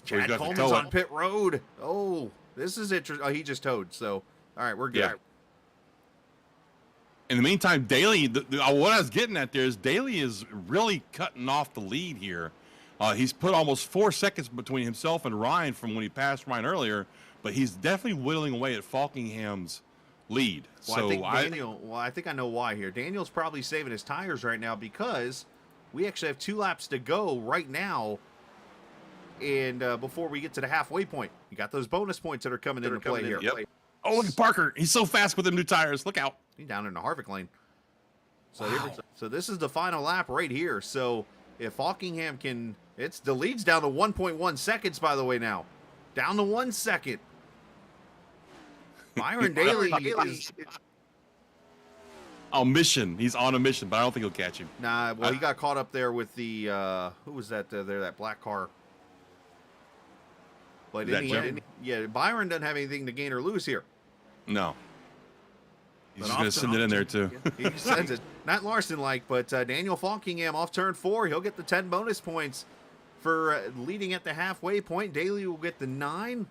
B: So
A: Chad Coleman's on pit road. Oh, this is interesting. Oh, he just towed. So, all right, we're good.
B: Yeah. In the meantime, Daly, what I was getting at there is Daly is really cutting off the lead here. He's put almost 4 seconds between himself and Ryan from when he passed Ryan earlier, but he's definitely whittling away at Falkingham's lead.
A: Well,
B: so
A: I think I know why here. Daniel's probably saving his tires right now because we actually have 2 laps to go right now. And before we get to the halfway point, you got those bonus points that are coming into play here.
B: Yep. Oh, look at Parker. He's so fast with them new tires. Look out.
A: He's down in the Harvick lane. So this is the final lap right here. So if Falkingham can, the lead's down to 1.1 seconds, by the way, now. Down to 1 second. Byron Daly is
B: on mission. He's on a mission, but I don't think he'll catch him.
A: Nah, well, he got caught up there with the who was that there? That black car. But Byron doesn't have anything to gain or lose here.
B: No. He's just going to send it in there, too.
A: He sends it. Not Larson-like, but Daniel Falkingham off turn 4. He'll get the 10 bonus points for leading at the halfway point. Daly will get the 9.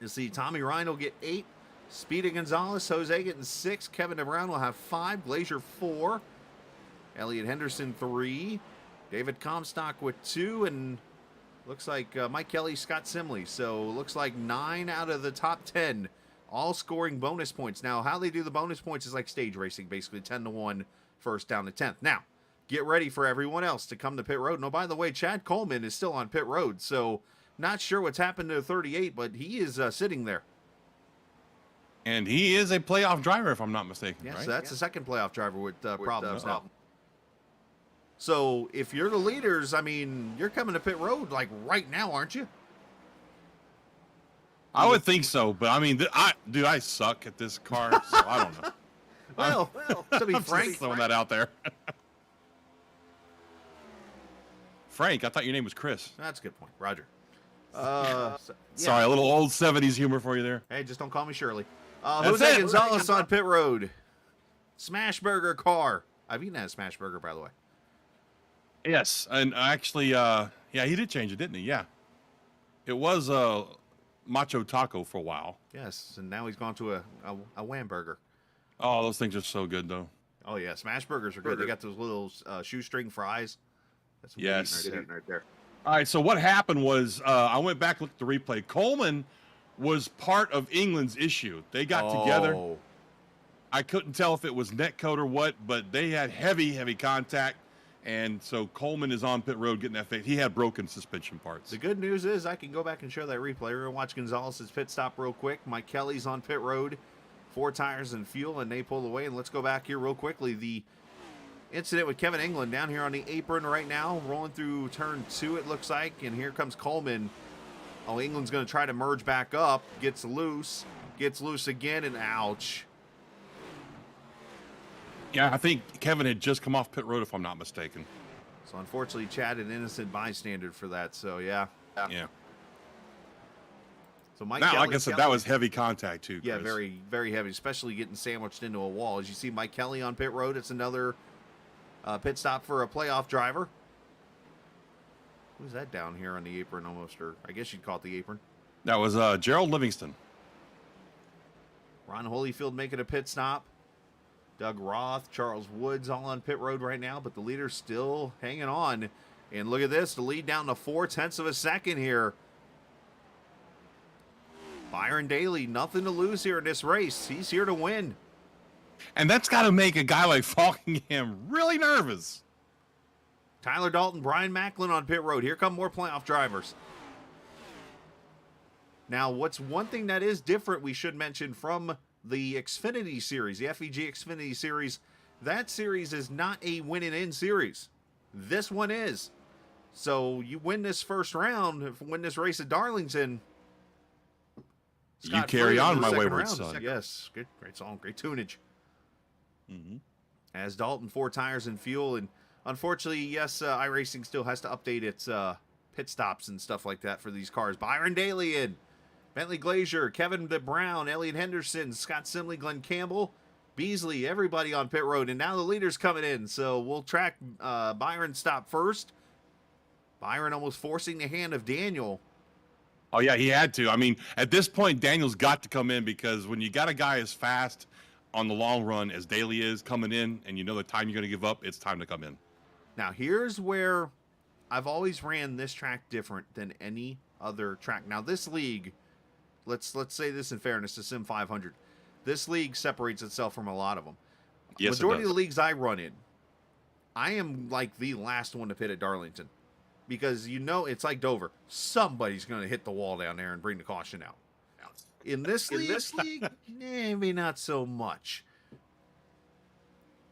A: You see, Tommy Ryan will get 8. Speedy Gonzalez, Jose getting 6. Kevin DeBrown will have 5. Glazier 4. Elliot Henderson 3. David Comstock with 2. And looks like Mike Kelly, Scott Simley. So looks like 9 out of the top 10 all scoring bonus points. Now, how they do the bonus points is like stage racing, basically 10-1 first down to 10th. Now, get ready for everyone else to come to pit road. No, by the way, Chad Coleman is still on pit road. So not sure what's happened to 38, but he is sitting there.
B: And he is a playoff driver, if I'm not mistaken.
A: Yes,
B: right?
A: that's the second playoff driver with problems now. So if you're the leaders, I mean, you're coming to pit road like right now, aren't you?
B: I would think so, but I mean, I suck at this car, so I don't know.
A: Well, to be
B: I'm
A: frank,
B: just throwing that out there. Frank, I thought your name was Chris.
A: That's a good point, Roger.
B: Sorry, a little old 70s humor for you there.
A: Hey, just don't call me Shirley.
B: That's
A: Jose
B: it.
A: Gonzalez on pit road. Smash Burger car. I've eaten at a Smash Burger, by the way.
B: Yes, and actually, yeah, he did change it, didn't he? Yeah. It was Macho Taco for a while.
A: Yes, and now he's gone to a Wham Burger.
B: Oh, those things are so good, though.
A: Oh, yeah, Smash Burgers are good. They got those little shoestring fries. That's what we're eating right there.
B: All right, so what happened was I went back, looked at the replay. Coleman was part of England's issue. They got together. I couldn't tell if it was netcode or what, but they had heavy contact. And so Coleman is on pit road getting that fixed. He had broken suspension parts.
A: The good news is I can go back and show that replay. We're going to watch Gonzalez's pit stop real quick. Mike Kelly's on pit road. 4 tires and fuel, and they pull away. And let's go back here real quickly. The incident with Kevin England down here on the apron right now, rolling through turn 2, it looks like. And here comes Coleman. Oh, England's going to try to merge back up. Gets loose again, and ouch.
B: Yeah, I think Kevin had just come off pit road, if I'm not mistaken.
A: So unfortunately, Chad, an innocent bystander for that. So yeah. So Mike
B: Now,
A: Kelly,
B: like I said, that was heavy contact too.
A: Yeah,
B: Chris.
A: very, very heavy, especially getting sandwiched into a wall. As you see Mike Kelly on pit road, it's another pit stop for a playoff driver. Who's that down here on the apron almost, or I guess you'd call it the apron?
B: That was Gerald Livingston.
A: Ron Holyfield making a pit stop. Doug Roth, Charles Woods all on pit road right now, but the leader's still hanging on. And look at this, the lead down to 0.4 of a second here. Byron Daly, nothing to lose here in this race. He's here to win.
B: And that's got to make a guy like Falkingham really nervous.
A: Tyler Dalton, Brian Macklin on pit road. Here come more playoff drivers. Now, what's one thing that is different we should mention from the Xfinity Series, the FEG Xfinity Series, that series is not a win and in series. This one is. So you win this first round, win this race at Darlington.
B: You carry on, my wayward son.
A: Yes, good, great song, great tunage. As Dalton, 4 tires and fuel, and unfortunately, yes, iRacing still has to update its pit stops and stuff like that for these cars. Byron Daly in. Bentley Glazier, Kevin DeBrown, Elliot Henderson, Scott Simley, Glenn Campbell, Beasley, everybody on pit road. And now the leader's coming in. So we'll track Byron's stop first. Byron almost forcing the hand of Daniel.
B: Oh, yeah, he had to. I mean, at this point, Daniel's got to come in because when you got a guy as fast on the long run as Daly is coming in and you know the time you're going to give up, it's time to come in.
A: Now, here's where I've always ran this track different than any other track. Now, this league... Let's say this in fairness to Sim500. This league separates itself from a lot of them.
B: Yes,
A: Majority of the leagues I run in, I am like the last one to pit at Darlington. Because you know it's like Dover. Somebody's going to hit the wall down there and bring the caution out. In this league, maybe not so much.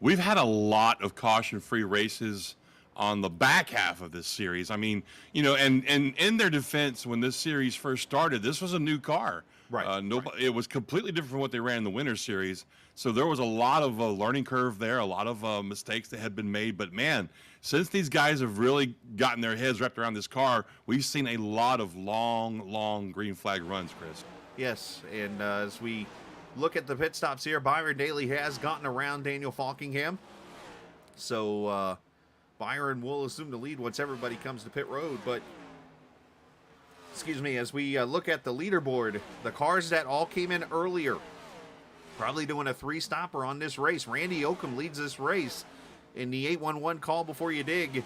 B: We've had a lot of caution-free races on the back half of this series. I mean, you know, and in their defense, when this series first started, this was a new car.
A: Right.
B: It was completely different from what they ran in the winter series. So there was a lot of learning curve there, a lot of mistakes that had been made. But man, since these guys have really gotten their heads wrapped around this car, we've seen a lot of long green flag runs, Chris.
A: Yes, and as we look at the pit stops here, Byron Daly has gotten around Daniel Falkingham. So Byron will assume the lead once everybody comes to pit road. But, excuse me, as we look at the leaderboard, the cars that all came in earlier Probably doing a 3-stopper on this race. Randy Oakham leads this race in the 811 call before you dig.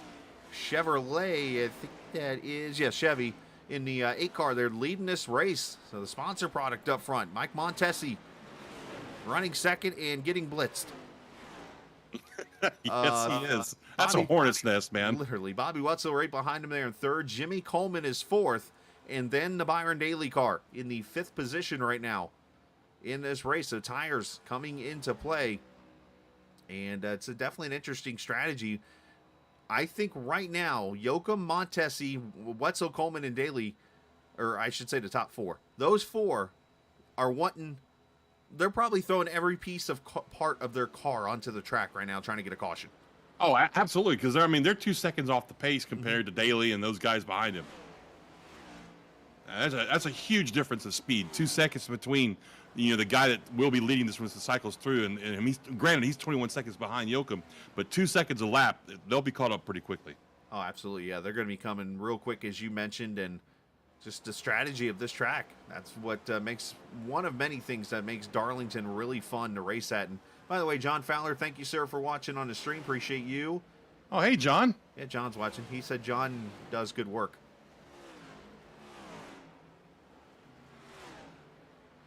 A: Chevrolet, I think that is, yeah, Chevy in the 8 car. They're leading this race. So the sponsor product up front. Mike Montesi running second and getting blitzed.
B: Yes, he is. That's a hornet's nest, man.
A: Literally. Bobby Wetzel right behind him there in third. Jimmy Coleman is fourth. And then the Byron Daly car in the 5th position right now in this race. So tires coming into play. And it's definitely an interesting strategy. I think right now, Yoakum, Montesi, Wetzel, Coleman, and Daly, or I should say the top 4. Those 4 are wanting, they're probably throwing every piece of part of their car onto the track right now trying to get a caution.
B: Oh, absolutely, because they're 2 seconds off the pace compared to Daly and those guys behind him. That's a huge difference of speed. 2 seconds between the guy that will be leading this once the cycle's through, and he's 21 seconds behind Yoakum, but 2 seconds a lap, they'll be caught up pretty quickly.
A: Oh, absolutely, yeah. They're going to be coming real quick, as you mentioned, and just the strategy of this track. That's what makes one of many things that makes Darlington really fun to race at. And by the way, John Fowler, thank you, sir, for watching on the stream. Appreciate you.
B: Oh, hey, John.
A: Yeah, John's watching. He said John does good work.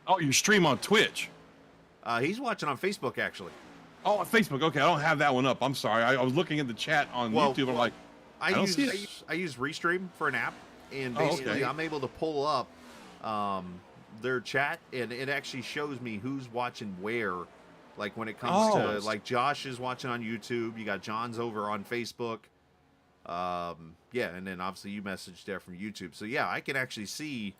B: Oh, you stream on Twitch?
A: He's watching on Facebook, actually.
B: Oh, on Facebook. Okay, I don't have that one up. I'm sorry. I was looking at the chat on YouTube. I'm like, I use
A: Restream for an app, and
B: Oh,
A: basically
B: okay.
A: I'm able to pull up their chat, and it actually shows me who's watching where. Like when it comes to, like, Josh is watching on YouTube. You got John's over on Facebook. Yeah, and then obviously you messaged there from YouTube. So yeah, I can actually see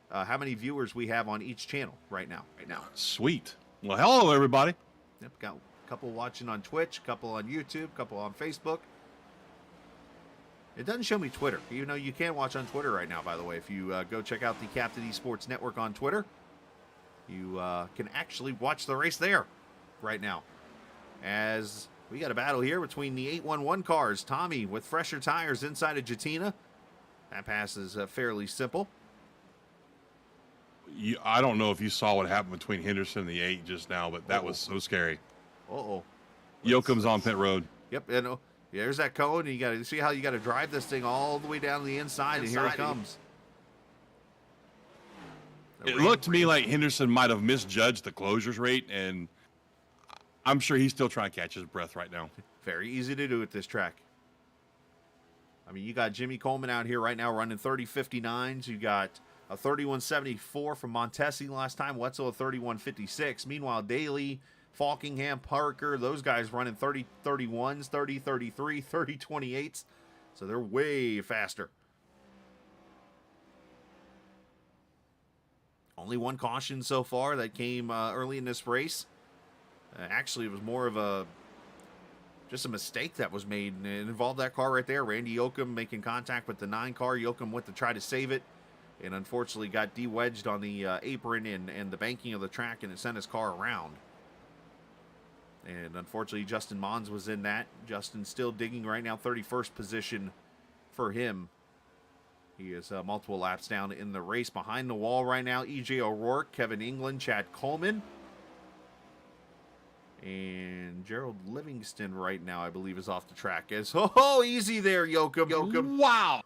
A: how many viewers we have on each channel right now.
B: Sweet. Well, hello, everybody.
A: Yep, got a couple watching on Twitch, a couple on YouTube, a couple on Facebook. It doesn't show me Twitter. You know, you can watch on Twitter right now, by the way. If you go check out the Captain Esports Network on Twitter, you can actually watch the race there right now. As we got a battle here between the 811 cars. Tommy with fresher tires inside of Jatina. That pass is fairly simple.
B: I don't know if you saw what happened between Henderson and the 8 just now, but that was so scary.
A: Uh-oh.
B: Yoakum's on pit road.
A: Yep, and there's that cone. And you got to see how you got to drive this thing all the way down the inside, and here it comes.
B: It looked to me like Henderson might have misjudged the closures rate, and I'm sure he's still trying to catch his breath right now.
A: Very easy to do at this track. I mean, you got Jimmy Coleman out here right now running 30.59s. You got a 31.74 from Montesi last time. Wetzel a 31.56. Meanwhile, Daly, Falkingham, Parker, those guys running 30.31s, 30.33, 30.28s. So they're way faster. Only one caution so far that came early in this race. Actually, it was more of just a mistake that was made, and it involved that car right there. Randy Yoakum making contact with the 9 car. Yoakum went to try to save it, and unfortunately got de-wedged on the apron and the banking of the track, and it sent his car around. And unfortunately, Justin Mons was in that. Justin still digging right now, 31st position for him. He is multiple laps down in the race. Behind the wall right now, E.J. O'Rourke, Kevin England, Chad Coleman. And Gerald Livingston right now, I believe, is off the track. Easy there, Yoakum.
B: Wow.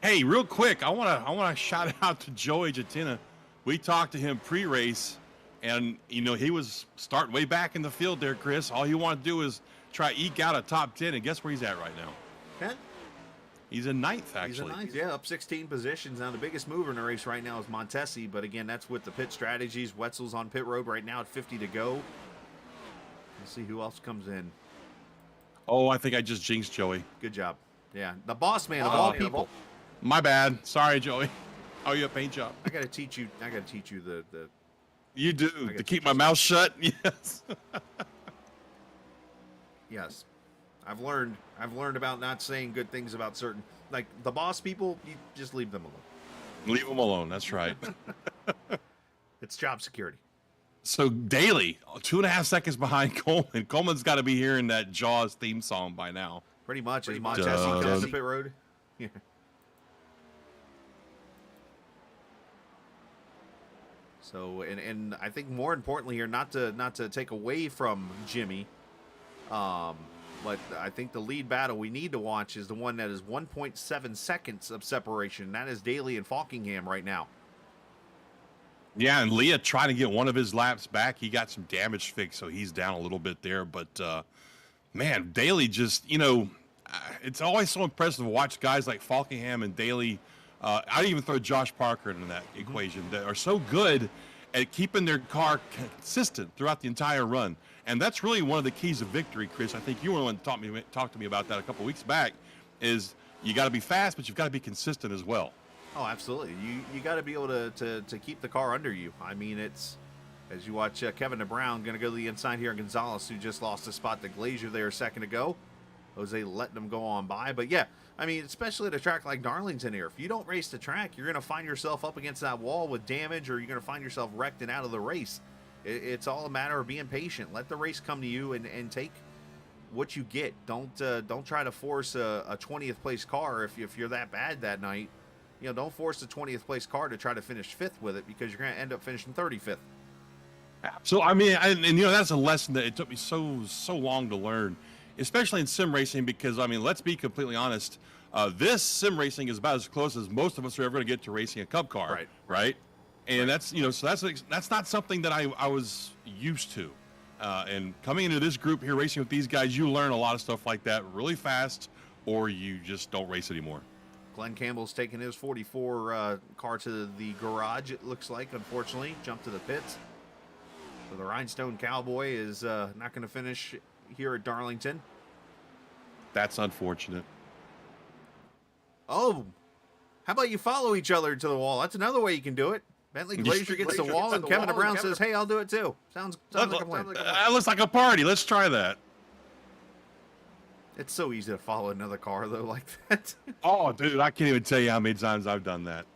B: Hey, real quick, I want to shout out to Joey Jatina. We talked to him pre-race, and he was starting way back in the field there, Chris. All he wanted to do is try eke out a top 10, and guess where he's at right now?
A: 10?
B: He's in 9th, actually.
A: He's in 9th, yeah, up 16 positions. Now, the biggest mover in the race right now is Montesi, but again, that's with the pit strategies. Wetzel's on pit road right now at 50 to go. Let's see who else comes in.
B: Oh, I think I just jinxed Joey.
A: Good job. Yeah, the boss man of all people.
B: My bad. Sorry, Joey. Oh, you a paint job.
A: I gotta teach you the
B: You do, to keep my mouth shut. Yes.
A: Yes. I've learned about not saying good things about certain, like the boss people, you just leave them alone.
B: Leave them alone. That's right.
A: It's job security.
B: So Daly, 2.5 seconds behind Coleman. Coleman's got to be hearing that Jaws theme song by now.
A: Pretty much. As Montesi comes to pit road. Yeah. So, and I think more importantly here, not to take away from Jimmy, but I think the lead battle we need to watch is the one that is 1.7 seconds of separation. That is Daly and Falkingham right now.
B: Yeah, and Leah trying to get one of his laps back. He got some damage fixed, so he's down a little bit there. But, man, Daly just, it's always so impressive to watch guys like Falkingham and Daly. I'd even throw Josh Parker into that equation, that are so good at keeping their car consistent throughout the entire run. And that's really one of the keys of victory, Chris. I think you were the one that talked to me about that a couple weeks back, is you got to be fast, but you've got to be consistent as well.
A: Oh, absolutely. You got to be able to keep the car under you. I mean, it's, as you watch Kevin DeBrown going to go to the inside here, and Gonzalez, who just lost a spot to Glazier there a second ago. Jose letting them go on by. But, yeah, I mean, especially at a track like Darlington here, if you don't race the track, you're going to find yourself up against that wall with damage, or you're going to find yourself wrecked and out of the race. It's all a matter of being patient. Let the race come to you and take what you get. Don't try to force a 20th place car if you're that bad that night. Don't force the 20th place car to try to finish 5th with it, because you're going to end up finishing 35th.
B: So, I mean, and that's a lesson that it took me so long to learn, especially in sim racing, because, I mean, let's be completely honest. This sim racing is about as close as most of us are ever going to get to racing a Cup car. Right. And that's, so that's not something that I was used to. And coming into this group here, racing with these guys, you learn a lot of stuff like that really fast, or you just don't race anymore.
A: Glenn Campbell's taking his 44 car to the garage, it looks like, unfortunately. Jumped to the pits. So the Rhinestone Cowboy is not going to finish here at Darlington.
B: That's unfortunate.
A: Oh, how about you follow each other to the wall? That's another way you can do it. Bentley Glazier gets the wall, and Kevin DeBrown says, hey, I'll do it too. Sounds like a plan.
B: That looks like a party. Let's try that.
A: It's so easy to follow another car, though, like that.
B: Oh, dude, I can't even tell you how many times I've done that.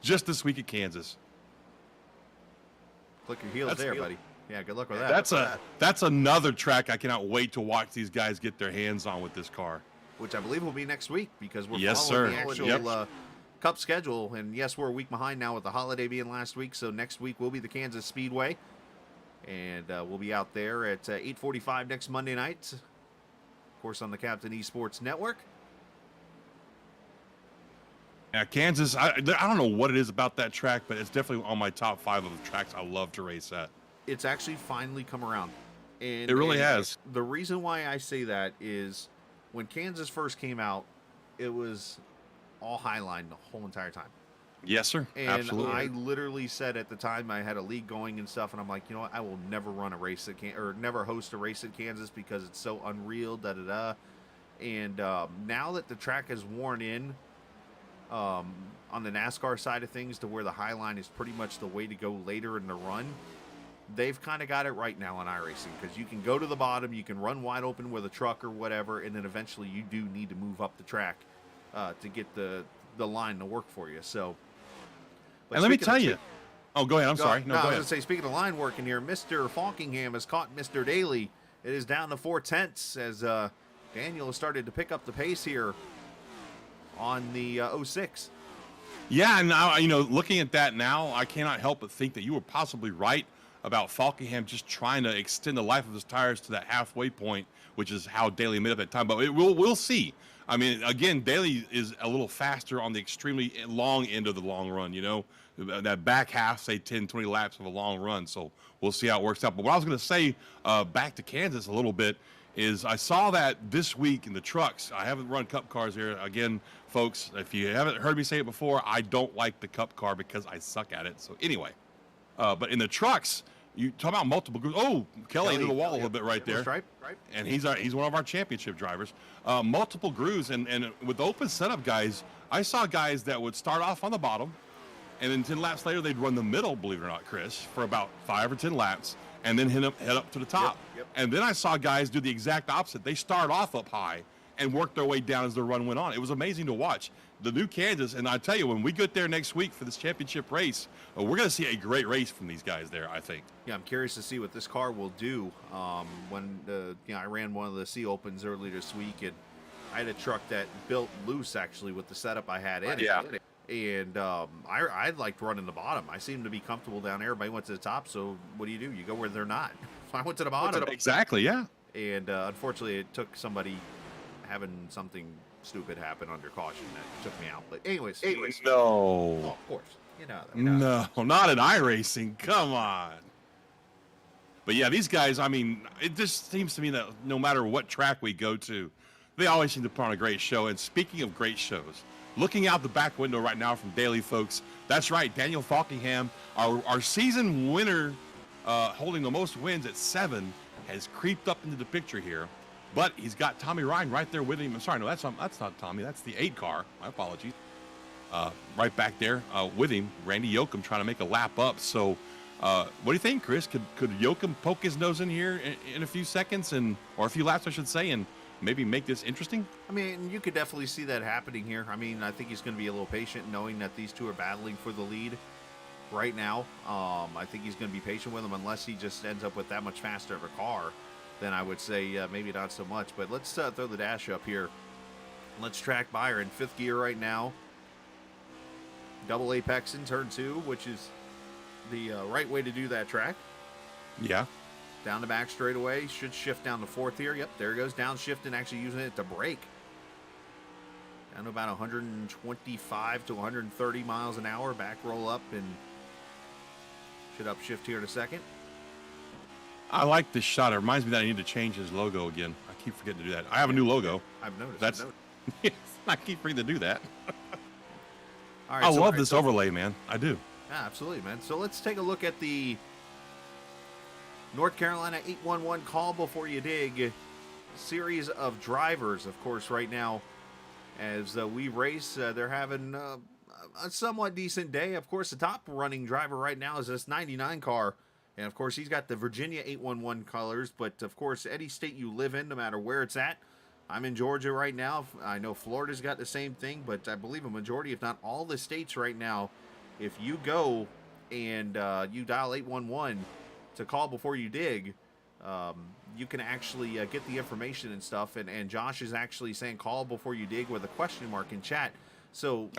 B: Just this week at Kansas.
A: Click your heels there, buddy. Yeah, good luck with that.
B: That's another track I cannot wait to watch these guys get their hands on with this car.
A: Which I believe will be next week, because we're
B: Yes,
A: following
B: sir.
A: the actual Cup schedule. And yes, we're a week behind now with the holiday being last week. So next week will be the Kansas Speedway. And we'll be out there at 8:45 next Monday night. Of course, on the Captain Esports Network.
B: Yeah, Kansas, I don't know what it is about that track, but it's definitely on my top 5 of the tracks I love to race at.
A: It's actually finally come around. And
B: it really has.
A: The reason why I say that is when Kansas first came out, it was all highline the whole entire time.
B: Yes, sir.
A: And
B: absolutely.
A: I literally said at the time, I had a league going and stuff, and I'm like, you know what, I will never run a race at never host a race at Kansas because it's so unreal, And now that the track has worn in on the NASCAR side of things to where the high line is pretty much the way to go later in the run, they've kind of got it right now on iRacing, because you can go to the bottom, you can run wide open with a truck or whatever, and then eventually you do need to move up the track to get the line to work for you. So.
B: And let me tell you. Oh, go ahead. I'm sorry.
A: No,
B: go
A: I was
B: ahead.
A: going to say, speaking of line working here, Mr. Falkingham has caught Mr. Daly. It is down to 4/10 as Daniel has started to pick up the pace here on the 06.
B: Yeah, and now, looking at that now, I cannot help but think that you were possibly right about Falkingham just trying to extend the life of his tires to that halfway point, which is how Daly made up that time. But we'll see. I mean, again, Daly is a little faster on the extremely long end of the long run, that back half, say 10, 20 laps of a long run. So we'll see how it works out. But what I was going to say back to Kansas a little bit is I saw that this week in the trucks. I haven't run Cup cars here. Again, folks, if you haven't heard me say it before, I don't like the Cup car because I suck at it. So anyway, but in the trucks, you talk about multiple groups. Oh, Kelly into the wall a little bit right there.
A: Right.
B: And he's one of our championship drivers. Multiple grooves, and with open setup guys, I saw guys that would start off on the bottom, and then 10 laps later they'd run the middle, believe it or not, Chris, for about 5 or 10 laps, and then head up to the top.
A: Yep.
B: And then I saw guys do the exact opposite. They start off up high and work their way down as the run went on. It was amazing to watch. The new Kansas, and I tell you, when we get there next week for this championship race, we're going to see a great race from these guys there, I think.
A: Yeah, I'm curious to see what this car will do. When I ran one of the C Opens earlier this week, and I had a truck that built loose actually with the setup I had in it.
B: Yeah.
A: And I liked running the bottom. I seemed to be comfortable down there. Everybody went to the top, so what do? You go where they're not. So I went to the bottom.
B: Exactly, yeah.
A: And unfortunately, it took somebody having something stupid happen under caution that took me out. But anyways.
B: No.
A: Oh, of course.
B: No, not in iRacing. Come on. But yeah, these guys, I mean, it just seems to me that no matter what track we go to, they always seem to put on a great show. And speaking of great shows, looking out the back window right now from Daily Folks, that's right, Daniel Falkingham, our season winner, holding the most wins at 7, has creeped up into the picture here. But he's got Tommy Ryan right there with him. I'm sorry, no, that's not Tommy. That's the 8 car. My apologies. Right back there with him, Randy Yoakum trying to make a lap up. So what do you think, Chris? Could Yoakum poke his nose in here in a few seconds, or a few laps, I should say, and maybe make this interesting?
A: I mean, you could definitely see that happening here. I mean, I think he's going to be a little patient knowing that these two are battling for the lead right now. I think he's going to be patient with them unless he just ends up with that much faster of a car. Then I would say maybe not so much. But let's throw the dash up here. Let's track by her in 5th gear right now. Double apex in turn 2, which is the right way to do that track.
B: Yeah.
A: Down the back straightaway. Should shift down to 4th here. Yep, there it goes. Downshift actually using it to brake. Down to about 125 to 130 miles an hour. Back roll up and should upshift here in a second.
B: I like this shot. It reminds me that I need to change his logo again. I keep forgetting to do that. I have a new logo.
A: I've noticed.
B: That's I keep forgetting to do that.
A: All right,
B: I love this overlay, man. I do.
A: Yeah, absolutely, man. So let's take a look at the North Carolina 811 call before you dig series of drivers. Of course, right now, as we race, they're having a somewhat decent day. Of course, the top running driver right now is this 99 car. And, of course, he's got the Virginia 811 colors. But, of course, any state you live in, no matter where it's at. I'm in Georgia right now. I know Florida's got the same thing. But I believe a majority, if not all the states right now, if you go and you dial 811 to call before you dig, you can actually get the information and stuff. And Josh is actually saying call before you dig with a question mark in chat. So,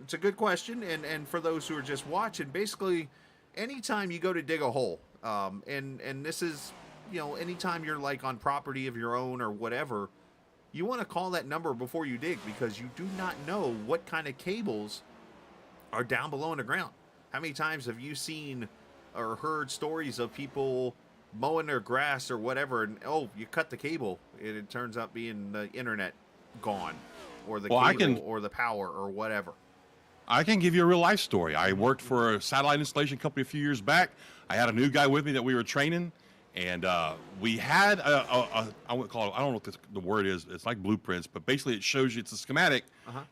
A: it's a good question. And for those who are just watching, basically, anytime you go to dig a hole, and this is, anytime you're like on property of your own or whatever, you want to call that number before you dig because you do not know what kind of cables are down below in the ground. How many times have you seen or heard stories of people mowing their grass or whatever, and you cut the cable, and it turns out being the internet gone, or the cable, or the power, or whatever.
B: I can give you a real life story. I worked for a satellite installation company a few years back. I had a new guy with me that we were training, and we had I wouldn't call it, I don't know what the word is. It's like blueprints, but basically it shows you, it's a schematic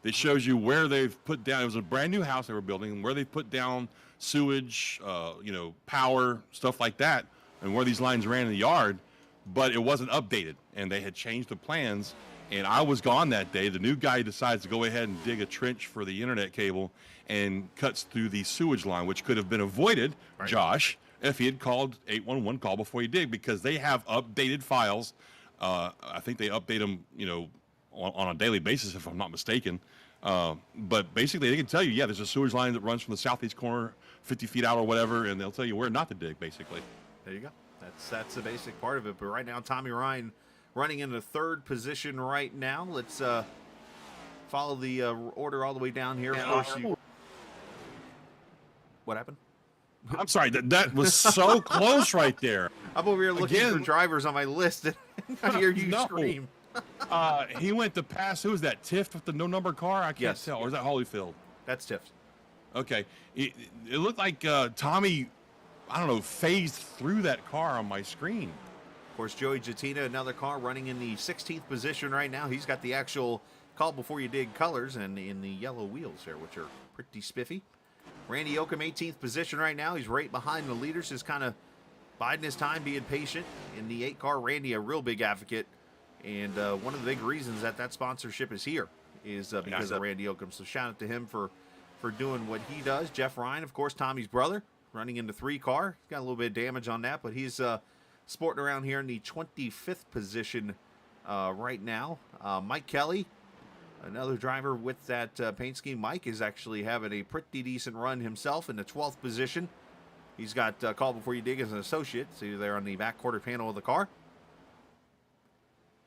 B: that shows you where they've put down. It was a brand new house they were building, and where they put down sewage, power, stuff like that, and where these lines ran in the yard, but it wasn't updated, and they had changed the plans. And I was gone that day. The new guy decides to go ahead and dig a trench for the internet cable and cuts through the sewage line, which could have been avoided, right, Josh, if he had called 811 call before he dig, because they have updated files. I think they update them, on a daily basis, if I'm not mistaken. But basically, they can tell you, there's a sewage line that runs from the southeast corner, 50 feet out or whatever, and they'll tell you where not to dig, basically.
A: There you go. That's the basic part of it. But right now, Tommy Ryan running in the 3rd position right now. Let's follow the order all the way down here. What happened?
B: I'm sorry, that was so close right there.
A: I'm over here looking for drivers on my list, and I hear you scream.
B: He went to pass, who was that, Tiff with the no number car? I can't tell. Or is that Holyfield?
A: That's Tiff.
B: Okay. It looked like Tommy, I don't know, phased through that car on my screen.
A: Of course, Joey Jatina, another car running in the 16th position right now. He's got the actual call before you dig colors and in the yellow wheels there, which are pretty spiffy. Randy Yoakum, 18th position right now. He's right behind the leaders, just kind of biding his time, being patient. In the 8 car, Randy, a real big advocate. And one of the big reasons that sponsorship is here is because of Randy Yoakum. So shout out to him for doing what he does. Jeff Ryan, of course, Tommy's brother, running in the 3 car. He's got a little bit of damage on that, but he's sporting around here in the 25th position right now. Mike Kelly, Another driver with that paint scheme. Mike is actually having a pretty decent run himself in the 12th position. He's got call before you dig as an associate. See there on the back quarter panel of the car.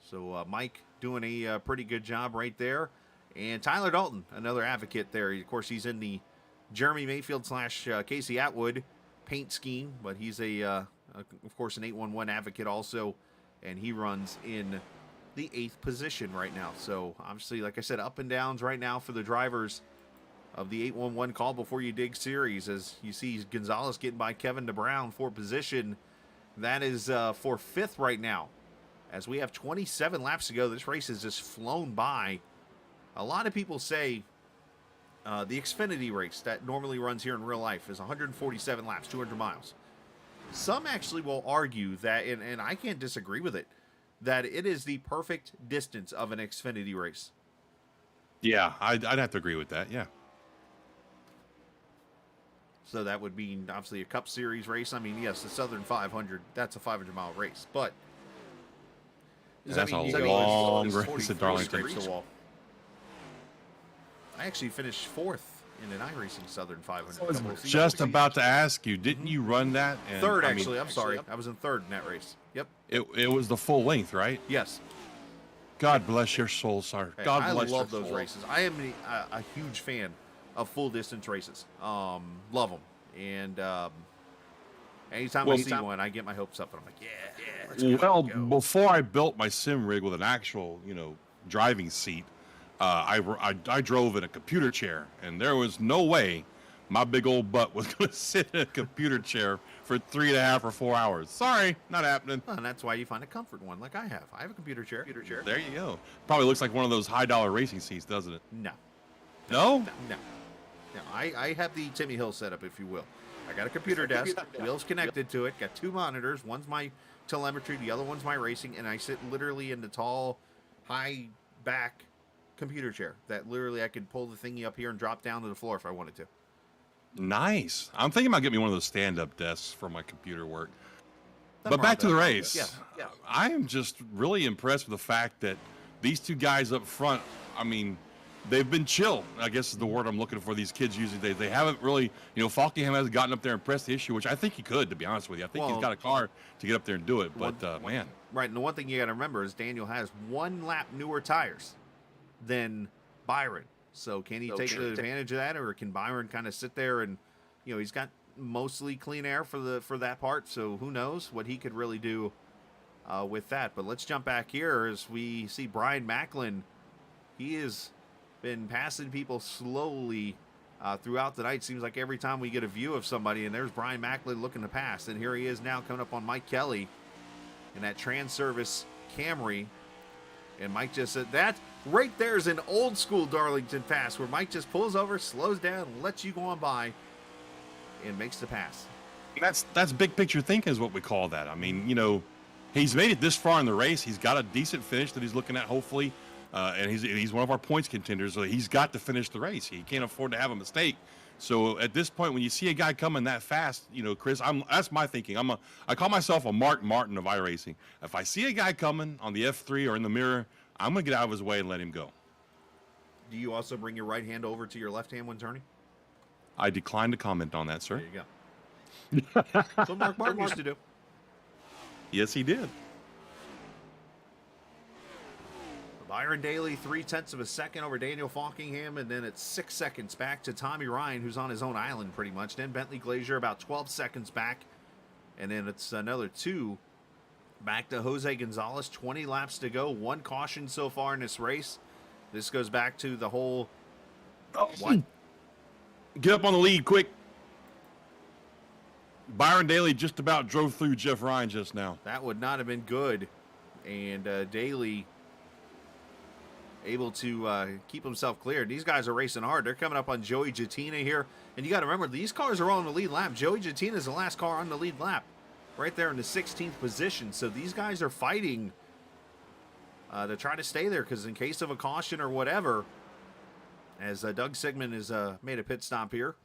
A: So Mike doing a pretty good job right there. And Tyler Dalton, another advocate there. Of course, he's in the Jeremy Mayfield / Casey Atwood paint scheme, but he's of course, an 811 advocate also, and he runs in the 8th position right now. So obviously, like I said, up and downs right now for the drivers of the 811 call before you dig series. As you see Gonzalez getting by Kevin DeBrown for position. That is for 5th right now. As we have 27 laps to go, this race has just flown by. A lot of people say the Xfinity race that normally runs here in real life is 147 laps, 200 miles. Some actually will argue that, and I can't disagree with it, that it is the perfect distance of an Xfinity race.
B: Yeah, I'd have to agree with that. Yeah.
A: So that would mean obviously a Cup Series race. I mean, yes, the Southern 500, that's a 500-mile race, but does
B: That's
A: that mean
B: a
A: you
B: long
A: go
B: race at Darlington.
A: the wall? I actually finished 4th in an iRacing Southern 500.
B: I was just about to ask you, didn't you run that? And,
A: 3rd, actually. I'm sorry. I was in 3rd in that race. Yep.
B: It was the full length, right?
A: Yes.
B: God bless your soul, sir.
A: Hey,
B: God
A: I
B: bless
A: love
B: your
A: those
B: soul.
A: races. I am a huge fan of full distance races. Love them. And anytime I see one, I get my hopes up, and I'm like, yeah, let's go.
B: Well,
A: go.
B: before I built my sim rig with an actual, driving seat, I drove in a computer chair, and there was no way my big old butt was going to sit in a computer chair for 3.5 or 4 hours. Sorry, not happening.
A: Well, and that's why you find a comfort one like I have. I have a computer chair.
B: There you go. Probably looks like one of those $high racing seats, doesn't it?
A: No.
B: No?
A: No. I have the Timmy Hill setup, if you will. I got a computer desk, wheels connected to it, got 2 monitors. One's my telemetry, the other one's my racing, and I sit literally in the tall, high back computer chair that literally I could pull the thingy up here and drop down to the floor if I wanted to.
B: Nice. I'm thinking about getting me one of those stand-up desks for my computer work.
A: Nothing
B: But
A: wrong
B: back to
A: with
B: the
A: that.
B: race.
A: Yeah.
B: I am just really impressed with the fact that these 2 guys up front, I mean, they've been chill, I guess is the word I'm looking for. These kids usually, they haven't really, Falkingham hasn't gotten up there and pressed the issue, which I think he could, to be honest with you. I think he's got a car to get up there and do it, but man.
A: Right, and the one thing you got to remember is Daniel has 1 lap newer tires than Byron. So can he take advantage of that, or can Byron kind of sit there and, he's got mostly clean air for that part, so who knows what he could really do with that. But let's jump back here as we see Brian Macklin. He has been passing people slowly throughout the night. Seems like every time we get a view of somebody, and there's Brian Macklin looking to pass, and here he is now coming up on Mike Kelly in that Trans Service Camry. And Mike just said that right there is an old school Darlington pass where Mike just pulls over, slows down, lets you go on by, and makes the pass.
B: That's big picture thinking is what we call that. I mean, he's made it this far in the race. He's got a decent finish that he's looking at, hopefully. And he's one of our points contenders, so he's got to finish the race. He can't afford to have a mistake. So at this point, when you see a guy coming that fast, Chris, that's my thinking. I call myself a Mark Martin of iRacing. If I see a guy coming on the F3 or in the mirror, I'm gonna get out of his way and let him go.
A: Do you also bring your right hand over to your left hand when turning?
B: I decline to comment on that, sir.
A: There you go. That's what Mark Martin used to do.
B: Yes, he did.
A: Byron Daly, 0.3 of a second over Daniel Falkingham, and then it's 6 seconds back to Tommy Ryan, who's on his own island pretty much. Then Bentley Glazier about 12 seconds back, and then it's another 2 back to Jose Gonzalez. 20 laps to go, 1 caution so far in this race. This goes back to the whole. What?
B: Get up on the lead quick. Byron Daly just about drove through Jeff Ryan just now.
A: That would not have been good, and Daly able to keep himself clear. These guys are racing hard. They're coming up on Joey Jattina here. And you got to remember, these cars are all in the lead lap. Joey Jattina is the last car on the lead lap, right there in the 16th position. So these guys are fighting to try to stay there, because in case of a caution or whatever, as Doug Sigmund has made a pit stop here.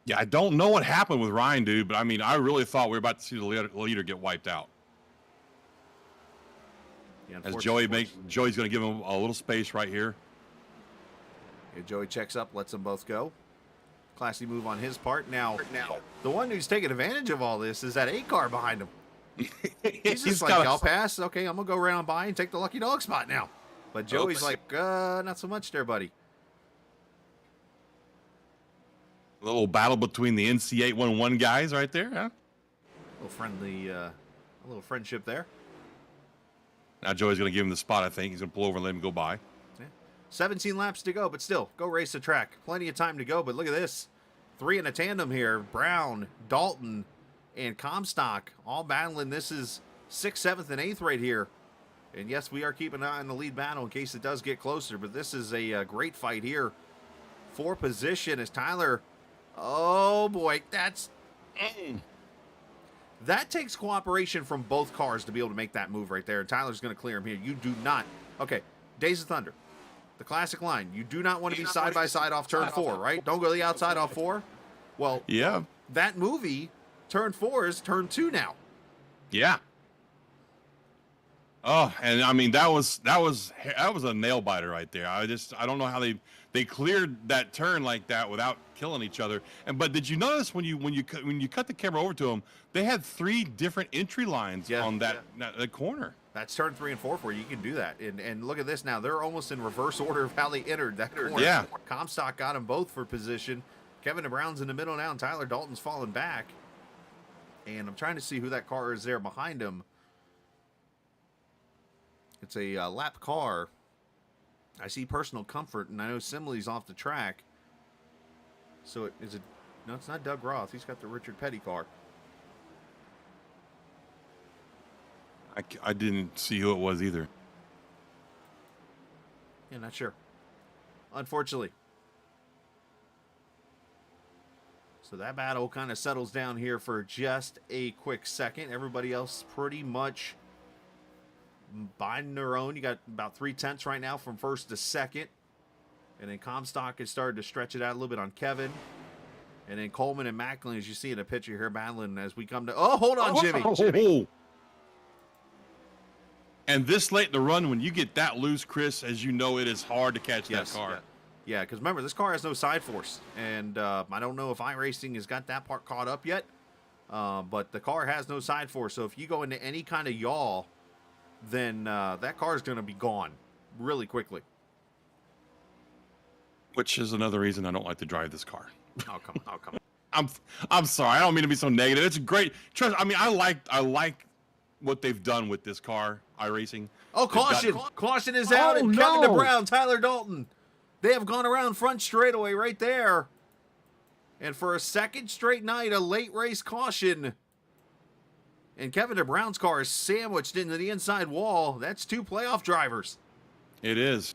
B: Yeah, I don't know what happened with Ryan, dude, but I mean, I really thought we were about to see the leader get wiped out.
A: Yeah,
B: As Joey's going to give him a little space right here.
A: Yeah, Joey checks up, lets them both go. Classy move on his part. Now, the one who's taking advantage of all this is that 8 car behind him. He's just like, I'll pass. Okay, I'm going to go around by and take the lucky dog spot now. But Joey's like, not so much there, buddy.
B: A little battle between the NC811 guys right there, huh?
A: A little friendship there.
B: Now Joey's going to give him the spot, I think. He's going to pull over and let him go by.
A: Yeah. 17 laps to go, but still, go race the track. Plenty of time to go, but look at this. 3 in a tandem here. Brown, Dalton, and Comstock all battling. This is 6th, 7th, and 8th right here. And yes, we are keeping an eye on the lead battle in case it does get closer, but this is a great fight here for position as Tyler... Oh, boy, that takes cooperation from both cars to be able to make that move right there. And Tyler's going to clear him here. You do not. Okay, Days of Thunder, the classic line. You do not want to be side-by-side off turn 4, right? Don't go to the outside off 4. Well,
B: yeah.
A: That movie, turn 4 is turn 2 now.
B: Yeah. Oh, and I mean that was a nail biter right there. I don't know how they cleared that turn like that without killing each other. But did you notice when you cut the camera over to them, they had 3 different entry lines on that corner.
A: That's turn 3 and 4 for you. You can do that. And look at this now. They're almost in reverse order of how they entered that corner.
B: Yeah.
A: Comstock got them both for position. Kevin Brown's in the middle now, and Tyler Dalton's falling back. And I'm trying to see who that car is there behind him. It's a lap car. I see Personal Comfort, and I know Simley's off the track. So no, it's not Doug Roth. He's got the Richard Petty car.
B: I didn't see who it was either.
A: Yeah, not sure. Unfortunately. So that battle kind of settles down here for just a quick second. Everybody else pretty much biding their own. You got about 3/10 right now from first to second. And then Comstock has started to stretch it out a little bit on Kevin. And then Coleman and Macklin, as you see in a picture here, battling as we come to... Oh, hold on, Jimmy.
B: And this late in the run, when you get that loose, Chris, as you know, it is hard to catch that car.
A: Yeah, because remember, this car has no side force. And I don't know if iRacing has got that part caught up yet. But the car has no side force. So if you go into any kind of yaw, then that car is going to be gone really quickly.
B: Which is another reason I don't like to drive this car.
A: Oh, come on.
B: I'm sorry. I don't mean to be so negative. It's great. Trust. I mean, I like what they've done with this car, iRacing.
A: Oh, caution! Caution is out, and Kevin Brown, Tyler Dalton. They have gone around front straightaway right there. And for a second straight night, a late race caution. And Kevin Brown's car is sandwiched into the inside wall. That's 2 playoff drivers.
B: It is.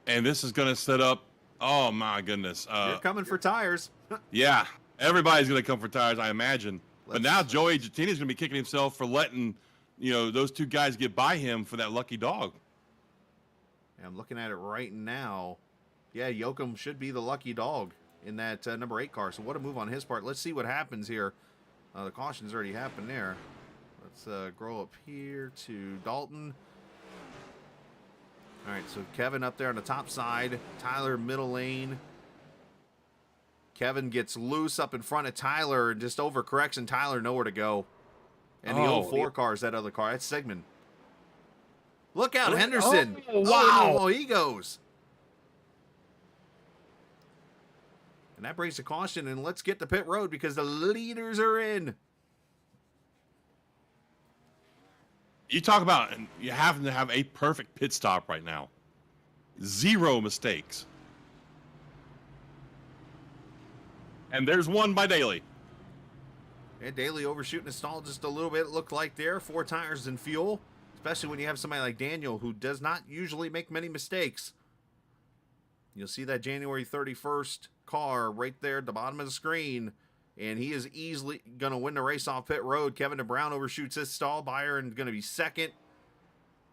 B: And this is going to set up, oh my goodness.
A: They're coming for tires.
B: Yeah, everybody's going to come for tires, I imagine. But now Joey Gittini's going to be kicking himself for letting, those 2 guys get by him for that lucky dog.
A: Yeah, I'm looking at it right now. Yeah, Yoakum should be the lucky dog in that number 8 car. So what a move on his part. Let's see what happens here. The caution's already happened there. Let's grow up here to Dalton. All right, so Kevin up there on the top side. Tyler middle lane. Kevin gets loose up in front of Tyler and just overcorrects, and Tyler nowhere to go. And the 04 car is that other car. That's Sigmund. Look out, Henderson.
B: Oh, wow.
A: Oh, he goes. And that brings a caution, and let's get to pit road because the leaders are in.
B: You talk about you having to have a perfect pit stop right now. 0 mistakes. And there's one by Daly.
A: Yeah, Daly overshooting the stall just a little bit, it looked like there. 4 tires and fuel, especially when you have somebody like Daniel who does not usually make many mistakes. You'll see that January 31st car right there at the bottom of the screen, and he is easily going to win the race off pit road. Kevin Brown overshoots his stall. Byron going to be second.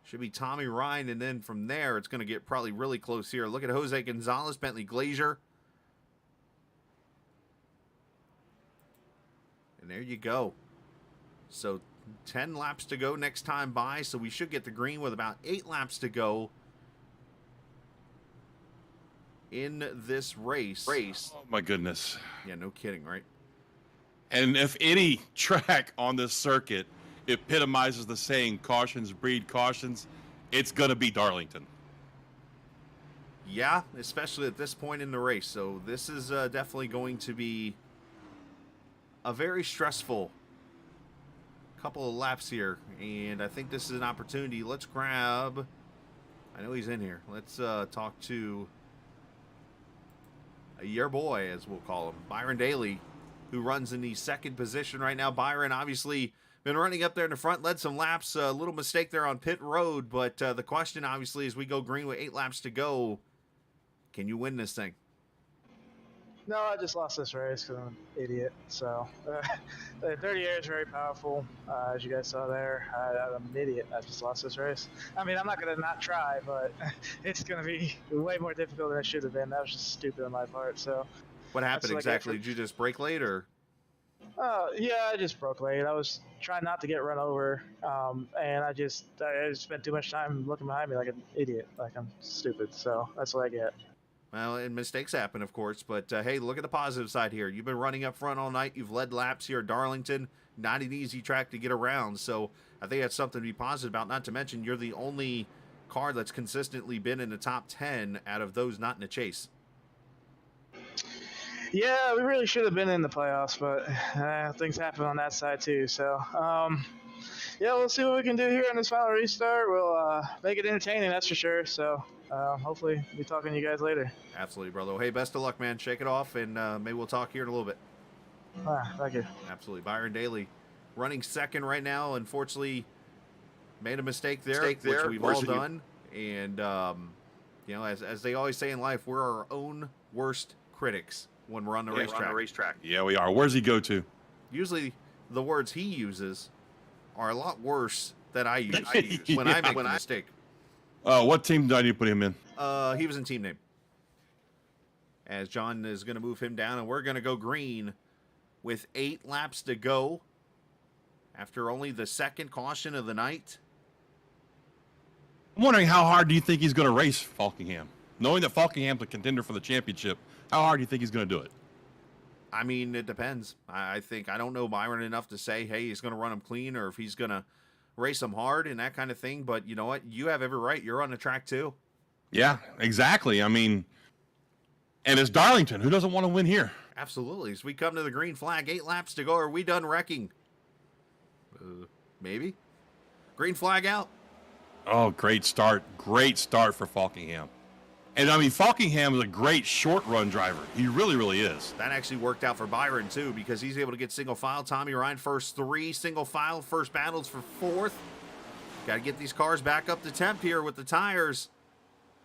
A: Should be Tommy Ryan, and then from there, it's going to get probably really close here. Look at Jose Gonzalez, Bentley Glazier. And there you go. So 10 laps to go next time by, so we should get the green with about 8 laps to go in this race.
B: Oh, my goodness.
A: Yeah, no kidding, right?
B: And if any track on this circuit epitomizes the saying, cautions breed cautions, it's going to be Darlington.
A: Yeah, especially at this point in the race. So this is definitely going to be a very stressful couple of laps here. And I think this is an opportunity. Let's grab... I know he's in here. Let's talk to your boy, as we'll call him, Byron Daly, who runs in the second position right now. Byron, obviously, been running up there in the front, led some laps. A little mistake there on pit road, but the question, obviously, is we go green with 8 laps to go. Can you win this thing?
G: No, I just lost this race because I'm an idiot. So, the 30 air is very powerful, as you guys saw there. I'm an idiot. I just lost this race. I mean, I'm not going to not try, but it's going to be way more difficult than it should have been. That was just stupid on my part. So,
A: what happened exactly? Did you just brake late, or?
G: Yeah, I just broke late. I was trying not to get run over, and I spent too much time looking behind me like an idiot, like I'm stupid. So that's what I get.
A: Well, and mistakes happen, of course, but hey, look at the positive side here. You've been running up front all night. You've led laps here at Darlington. Not an easy track to get around, so I think that's something to be positive about. Not to mention, you're the only car that's consistently been in the top 10 out of those not in the chase.
G: Yeah, we really should have been in the playoffs, but things happen on that side too. So, yeah, we'll see what we can do here in this final restart. We'll make it entertaining, that's for sure. So, hopefully, we'll be talking to you guys later.
A: Absolutely, brother. Hey, best of luck, man. Shake it off, and maybe we'll talk here in a little bit.
G: Thank you.
A: Absolutely. Byron Daly running second right now. Unfortunately, made a mistake there, which we've all done. And, you know, as they always say in life, we're our own worst critics when we're on the racetrack.
B: Yeah, we are. Where's he go to?
A: Usually, the words he uses are a lot worse than I use when I make a mistake.
B: What team do I need to put him in?
A: He was in team name. As John is going to move him down, and we're going to go green with 8 laps to go after only the second caution of the night.
B: I'm wondering how hard do you think he's going to race Falkingham? Knowing that Falkingham's a contender for the championship, how hard do you think he's going to do it?
A: I mean, it depends. I don't know Byron enough to say, hey, he's going to run him clean or if he's going to race him hard and that kind of thing. But you know what? You have every right. You're on the track too.
B: Yeah, exactly. I mean, and it's Darlington. Who doesn't want to win here?
A: Absolutely. As we come to the green flag, 8 laps to go. Are we done wrecking? Maybe. Green flag out.
B: Oh, great start. Great start for Falkingham. And, I mean, Falkingham is a great short-run driver. He really, really is.
A: That actually worked out for Byron, too, because he's able to get single file. Tommy Ryan, first 3 single file. First battles for 4th. Got to get these cars back up to temp here with the tires.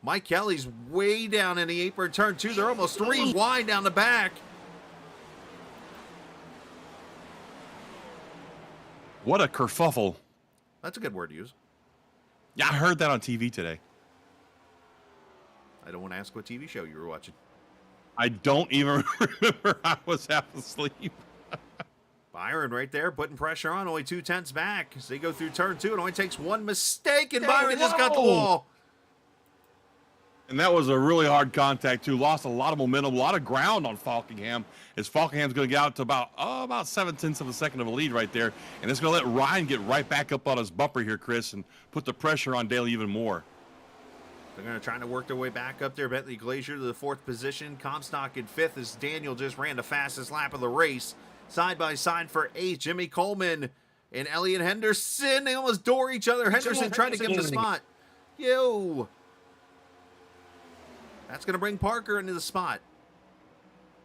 A: Mike Kelly's way down in the apron, turn 2. They're almost 3 wide down the back.
B: What a kerfuffle.
A: That's a good word to use.
B: Yeah, I heard that on TV today.
A: I don't want to ask what TV show you were watching.
B: I don't even remember. I was half asleep.
A: Byron right there putting pressure on. Only 2/10 back as they go through turn 2. It only takes one mistake, and Byron just got the wall.
B: And that was a really hard contact, too. Lost a lot of momentum, a lot of ground on Falkingham. As Falkingham's going to get out to about 7/10 of a second of a lead right there. And it's going to let Ryan get right back up on his bumper here, Chris, and put the pressure on Daly even more.
A: They're going to try to work their way back up there. Bentley Glazier to the 4th position. Comstock in 5th as Daniel just ran the fastest lap of the race. Side by side for 8th, Jimmy Coleman and Elliot Henderson. They almost door each other. Henderson trying to get the spot. Yo! That's going to bring Parker into the spot.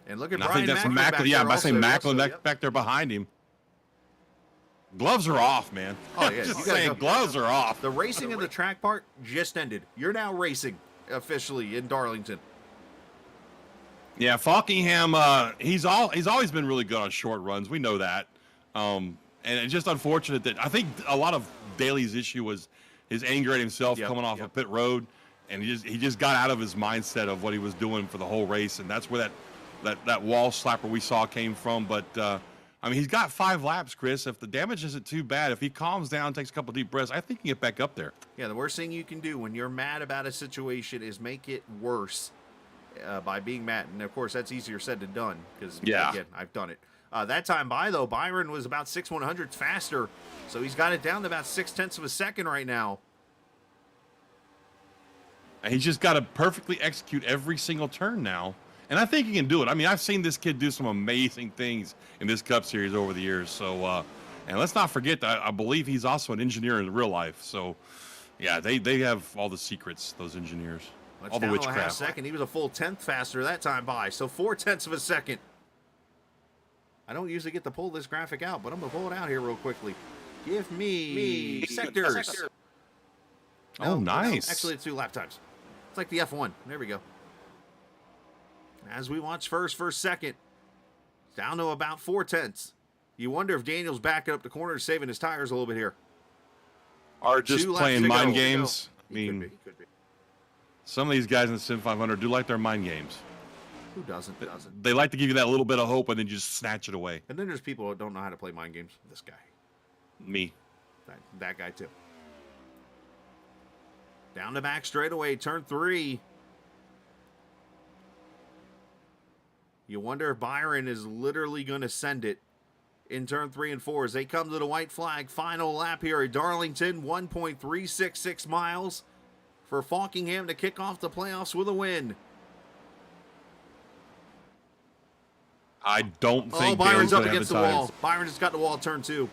A: And look at Brian
B: I think that's
A: Macklin.
B: Yeah, I say Macklin back there behind him. Gloves are off, man.
A: Oh, yeah.
B: Just saying, gloves are off.
A: The racing of the track part just ended. You're now racing officially in Darlington.
B: Yeah, Falkingham, he's always been really good on short runs. We know that. And it's just unfortunate that I think a lot of Daly's issue was his anger at himself coming off of pit road. And he just got out of his mindset of what he was doing for the whole race. And that's where that wall slapper we saw came from. But I mean, he's got 5 laps, Chris. If the damage isn't too bad, if he calms down, takes a couple deep breaths, I think he can get back up there.
A: Yeah, the worst thing you can do when you're mad about a situation is make it worse by being mad. And, of course, that's easier said than done because, again, I've done it. That time by, though, Byron was about 6/100ths faster, so he's got it down to about 0.6 of a second right now.
B: And he's just got to perfectly execute every single turn now. And I think he can do it. I mean, I've seen this kid do some amazing things in this Cup Series over the years. So, and let's not forget that I believe he's also an engineer in real life. So, yeah, they have all the secrets, those engineers. All the witchcraft.
A: Half second. He was a full 10th faster that time by. So 0.4 of a second. I don't usually get to pull this graphic out, but I'm going to pull it out here real quickly. Give me sectors.
B: Oh, nice.
A: Actually, it's 2 lap times. It's like the F1. There we go. As we watch first, second, down to about 0.4. You wonder if Daniel's backing up the corner, saving his tires a little bit here.
B: Are just playing mind games. I
A: He
B: mean,
A: could be.
B: some of these guys in the Sim500 do like their mind games.
A: Who doesn't?
B: They like to give you that little bit of hope and then just snatch it away.
A: And then there's people who don't know how to play mind games. This guy.
B: Me.
A: That guy, too. Down the back straightaway, turn 3. You wonder if Byron is literally going to send it in turn 3 and 4 as they come to the white flag. Final lap here at Darlington, 1.366 miles for Falkingham to kick off the playoffs with a win.
B: I don't think
A: Byron's
B: Dale's
A: up
B: gonna have
A: against the
B: tires.
A: wall. Byron just got the wall turn 2.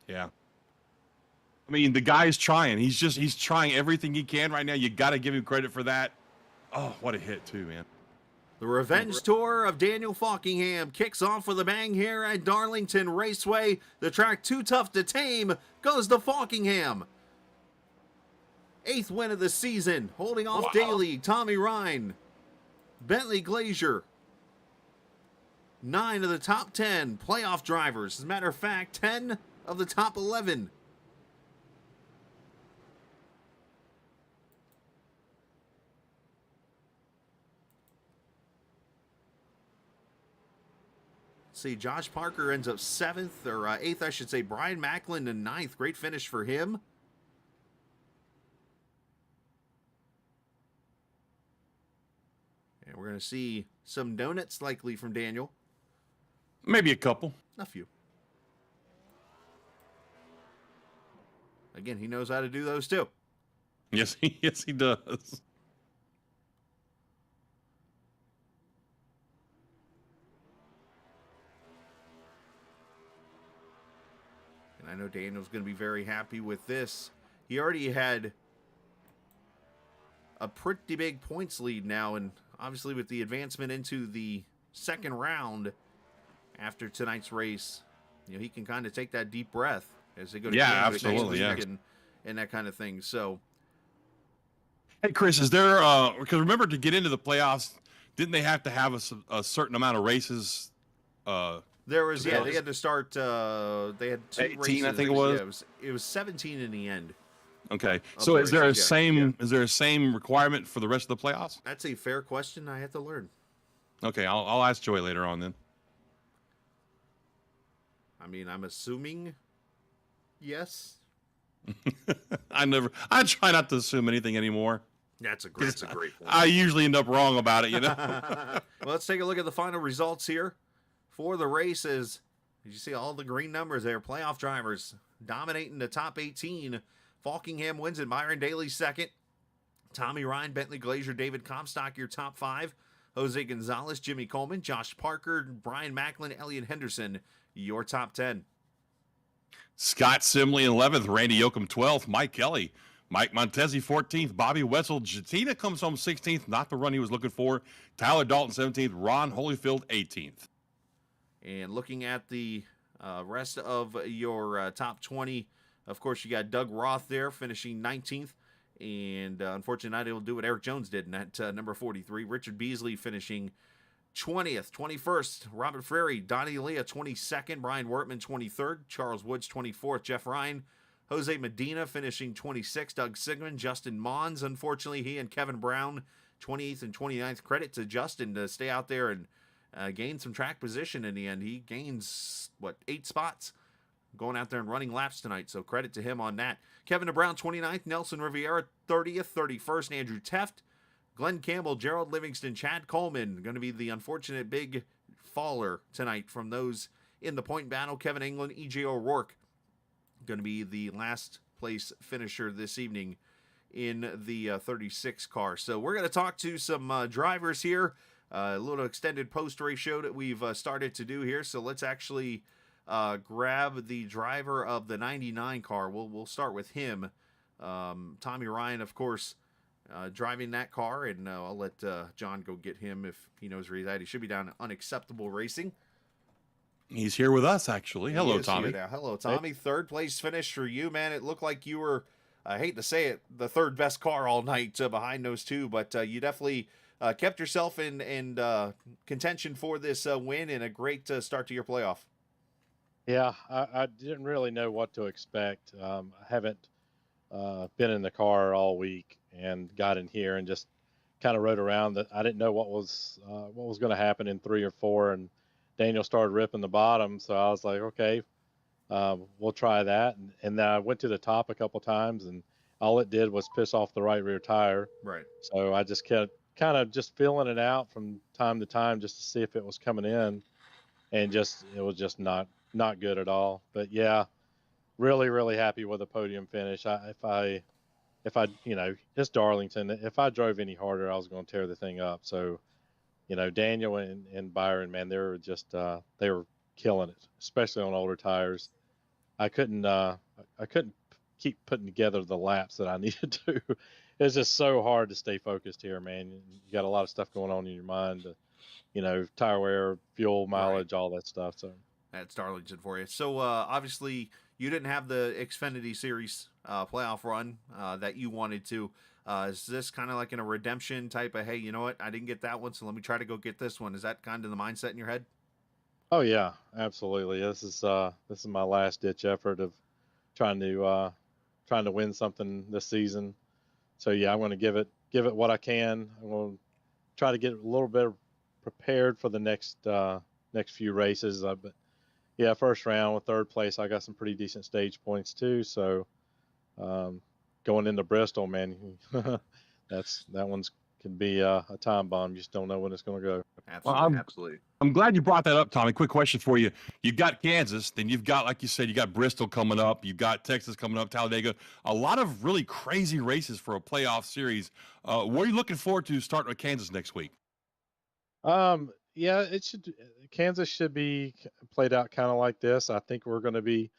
B: Yeah. I mean, the guy's trying. He's trying everything he can right now. You got to give him credit for that. Oh, what a hit too, man.
A: The revenge tour of Daniel Falkingham kicks off with a bang here at Darlington Raceway. The track too tough to tame goes to Falkingham. 8th win of the season, holding off Daly, Tommy Ryan, Bentley Glazier. 9 of the top 10 playoff drivers. As a matter of fact, 10 of the top 11. See, Josh Parker ends up 7th, or 8th, I should say. Brian Macklin in 9th. Great finish for him. And we're going to see some donuts likely from Daniel.
B: Maybe a couple.
A: A few. Again, he knows how to do those too.
B: Yes, he does.
A: And I know Daniel's going to be very happy with this. He already had a pretty big points lead now, and obviously with the advancement into the second round after tonight's race, you know, he can kind of take that deep breath as they go to
B: absolutely,
A: and that kind of thing. So,
B: hey, Chris, is there because remember to get into the playoffs, didn't they have to have a certain amount of races?
A: There was, they had to start. They had 2
B: 18,
A: races.
B: I think it was.
A: Yeah, it was 17 in the end.
B: Okay, so is there a same requirement for the rest of the playoffs?
A: That's a fair question. I have to learn.
B: Okay, I'll ask Joey later on then.
A: I mean, I'm assuming yes.
B: I try not to assume anything anymore.
A: That's a great point.
B: I usually end up wrong about it, you know.
A: Well, let's take a look at the final results here for the races. You see all the green numbers there. Playoff drivers dominating the top 18. Falkingham wins it. Myron Daly second. Tommy Ryan, Bentley Glazier, David Comstock, your top 5. Jose Gonzalez, Jimmy Coleman, Josh Parker, Brian Macklin, Elliot Henderson, your top 10.
B: Scott Simley 11th, Randy Yoakum 12th, Mike Kelly, Mike Montesi 14th, Bobby Wetzel, Jatina comes home 16th, not the run he was looking for. Tyler Dalton 17th, Ron Holyfield 18th.
A: And looking at the rest of your top 20, of course, you got Doug Roth there finishing 19th. And unfortunately, not able to do what Eric Jones did in that number 43. Richard Beasley finishing 20th. 21st, Robert Frary. Donnie Leah, 22nd. Brian Wortman, 23rd. Charles Woods, 24th. Jeff Ryan. Jose Medina finishing 26th. Doug Sigmund. Justin Mons, unfortunately, he and Kevin Brown, 28th and 29th. Credit to Justin to stay out there and gained some track position in the end. He gains, 8 spots going out there and running laps tonight, so credit to him on that. Kevin DeBrown, 29th. Nelson Riviera, 30th. 31st, Andrew Teft. Glenn Campbell, Gerald Livingston, Chad Coleman, going to be the unfortunate big faller tonight from those in the point battle. Kevin England, E.J. O'Rourke, going to be the last place finisher this evening in the 36 car. So we're going to talk to some drivers here. A little extended post-race show that we've started to do here. So let's actually grab the driver of the 99 car. We'll start with him. Tommy Ryan, of course, driving that car, and I'll let John go get him if he knows where he's at. He should be down at Unacceptable Racing.
B: He's here with us, actually. Hello, Tommy.
A: Hello, Tommy. Hey. Third place finish for you, man. It looked like you were, I hate to say it, the third best car all night behind those two, but you definitely kept yourself in contention for this win and a great start to your playoff.
H: Yeah, I didn't really know what to expect. I haven't been in the car all week and got in here and just kind of rode around. That I didn't know what was going to happen in 3 or 4, and Daniel started ripping the bottom, so I was like, okay, we'll try that. And then I went to the top a couple times, and all it did was piss off the right rear tire.
A: Right.
H: So I just kept kind of just feeling it out from time to time just to see if it was coming in, and it was just not good at all. But yeah, really happy with the podium finish. If I it's Darlington. If I drove any harder, I was going to tear the thing up. So, Daniel and Byron, man, they were just they were killing it, especially on older tires. I couldn't keep putting together the laps that I needed to. It's just so hard to stay focused here, man. You got a lot of stuff going on in your mind, tire wear, fuel mileage, all that stuff. So
A: that's Darlington for you. So obviously you didn't have the Xfinity Series playoff run that you wanted to. Is this kind of like in a redemption type of, hey, you know what? I didn't get that one, so let me try to go get this one. Is that kind of the mindset in your head?
H: Oh yeah, absolutely. This is my last ditch effort of trying to win something this season. So yeah, I'm going to give it what I can. I'm going to try to get a little bit prepared for the next few races. But yeah, first round with third place, I got some pretty decent stage points too. So going into Bristol, man, that one's can be a time bomb. You just don't know when it's going to go.
A: Absolutely, absolutely.
B: I'm glad you brought that up, Tommy. Quick question for you. You've got Kansas, then you've got, like you said, you got Bristol coming up. You've got Texas coming up, Talladega. A lot of really crazy races for a playoff series. What are you looking forward to starting with Kansas next week?
H: Yeah, Kansas should be played out kind of like this. I think we're going to be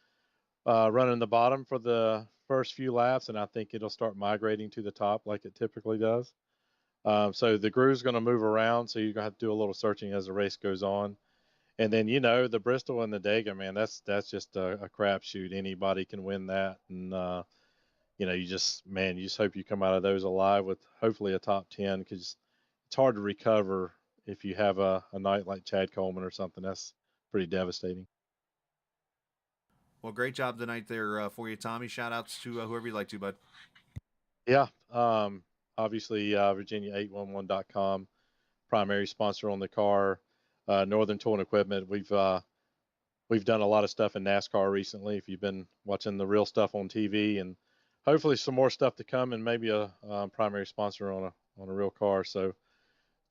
H: running the bottom for the first few laps, and I think it'll start migrating to the top like it typically does. So the groove's going to move around, so you're going to have to do a little searching as the race goes on. And then, the Bristol and the Dega, man, that's just a crapshoot. Anybody can win that. And, you just hope you come out of those alive with hopefully a top 10, because it's hard to recover if you have a night like Chad Coleman or something. That's pretty devastating.
A: Well, great job tonight there for you, Tommy. Shout outs to whoever you'd like to, bud.
H: Yeah. Obviously, Virginia811.com, primary sponsor on the car. Northern Tool and Equipment. We've done a lot of stuff in NASCAR recently. If you've been watching the real stuff on TV, and hopefully some more stuff to come, and maybe a primary sponsor on a real car. So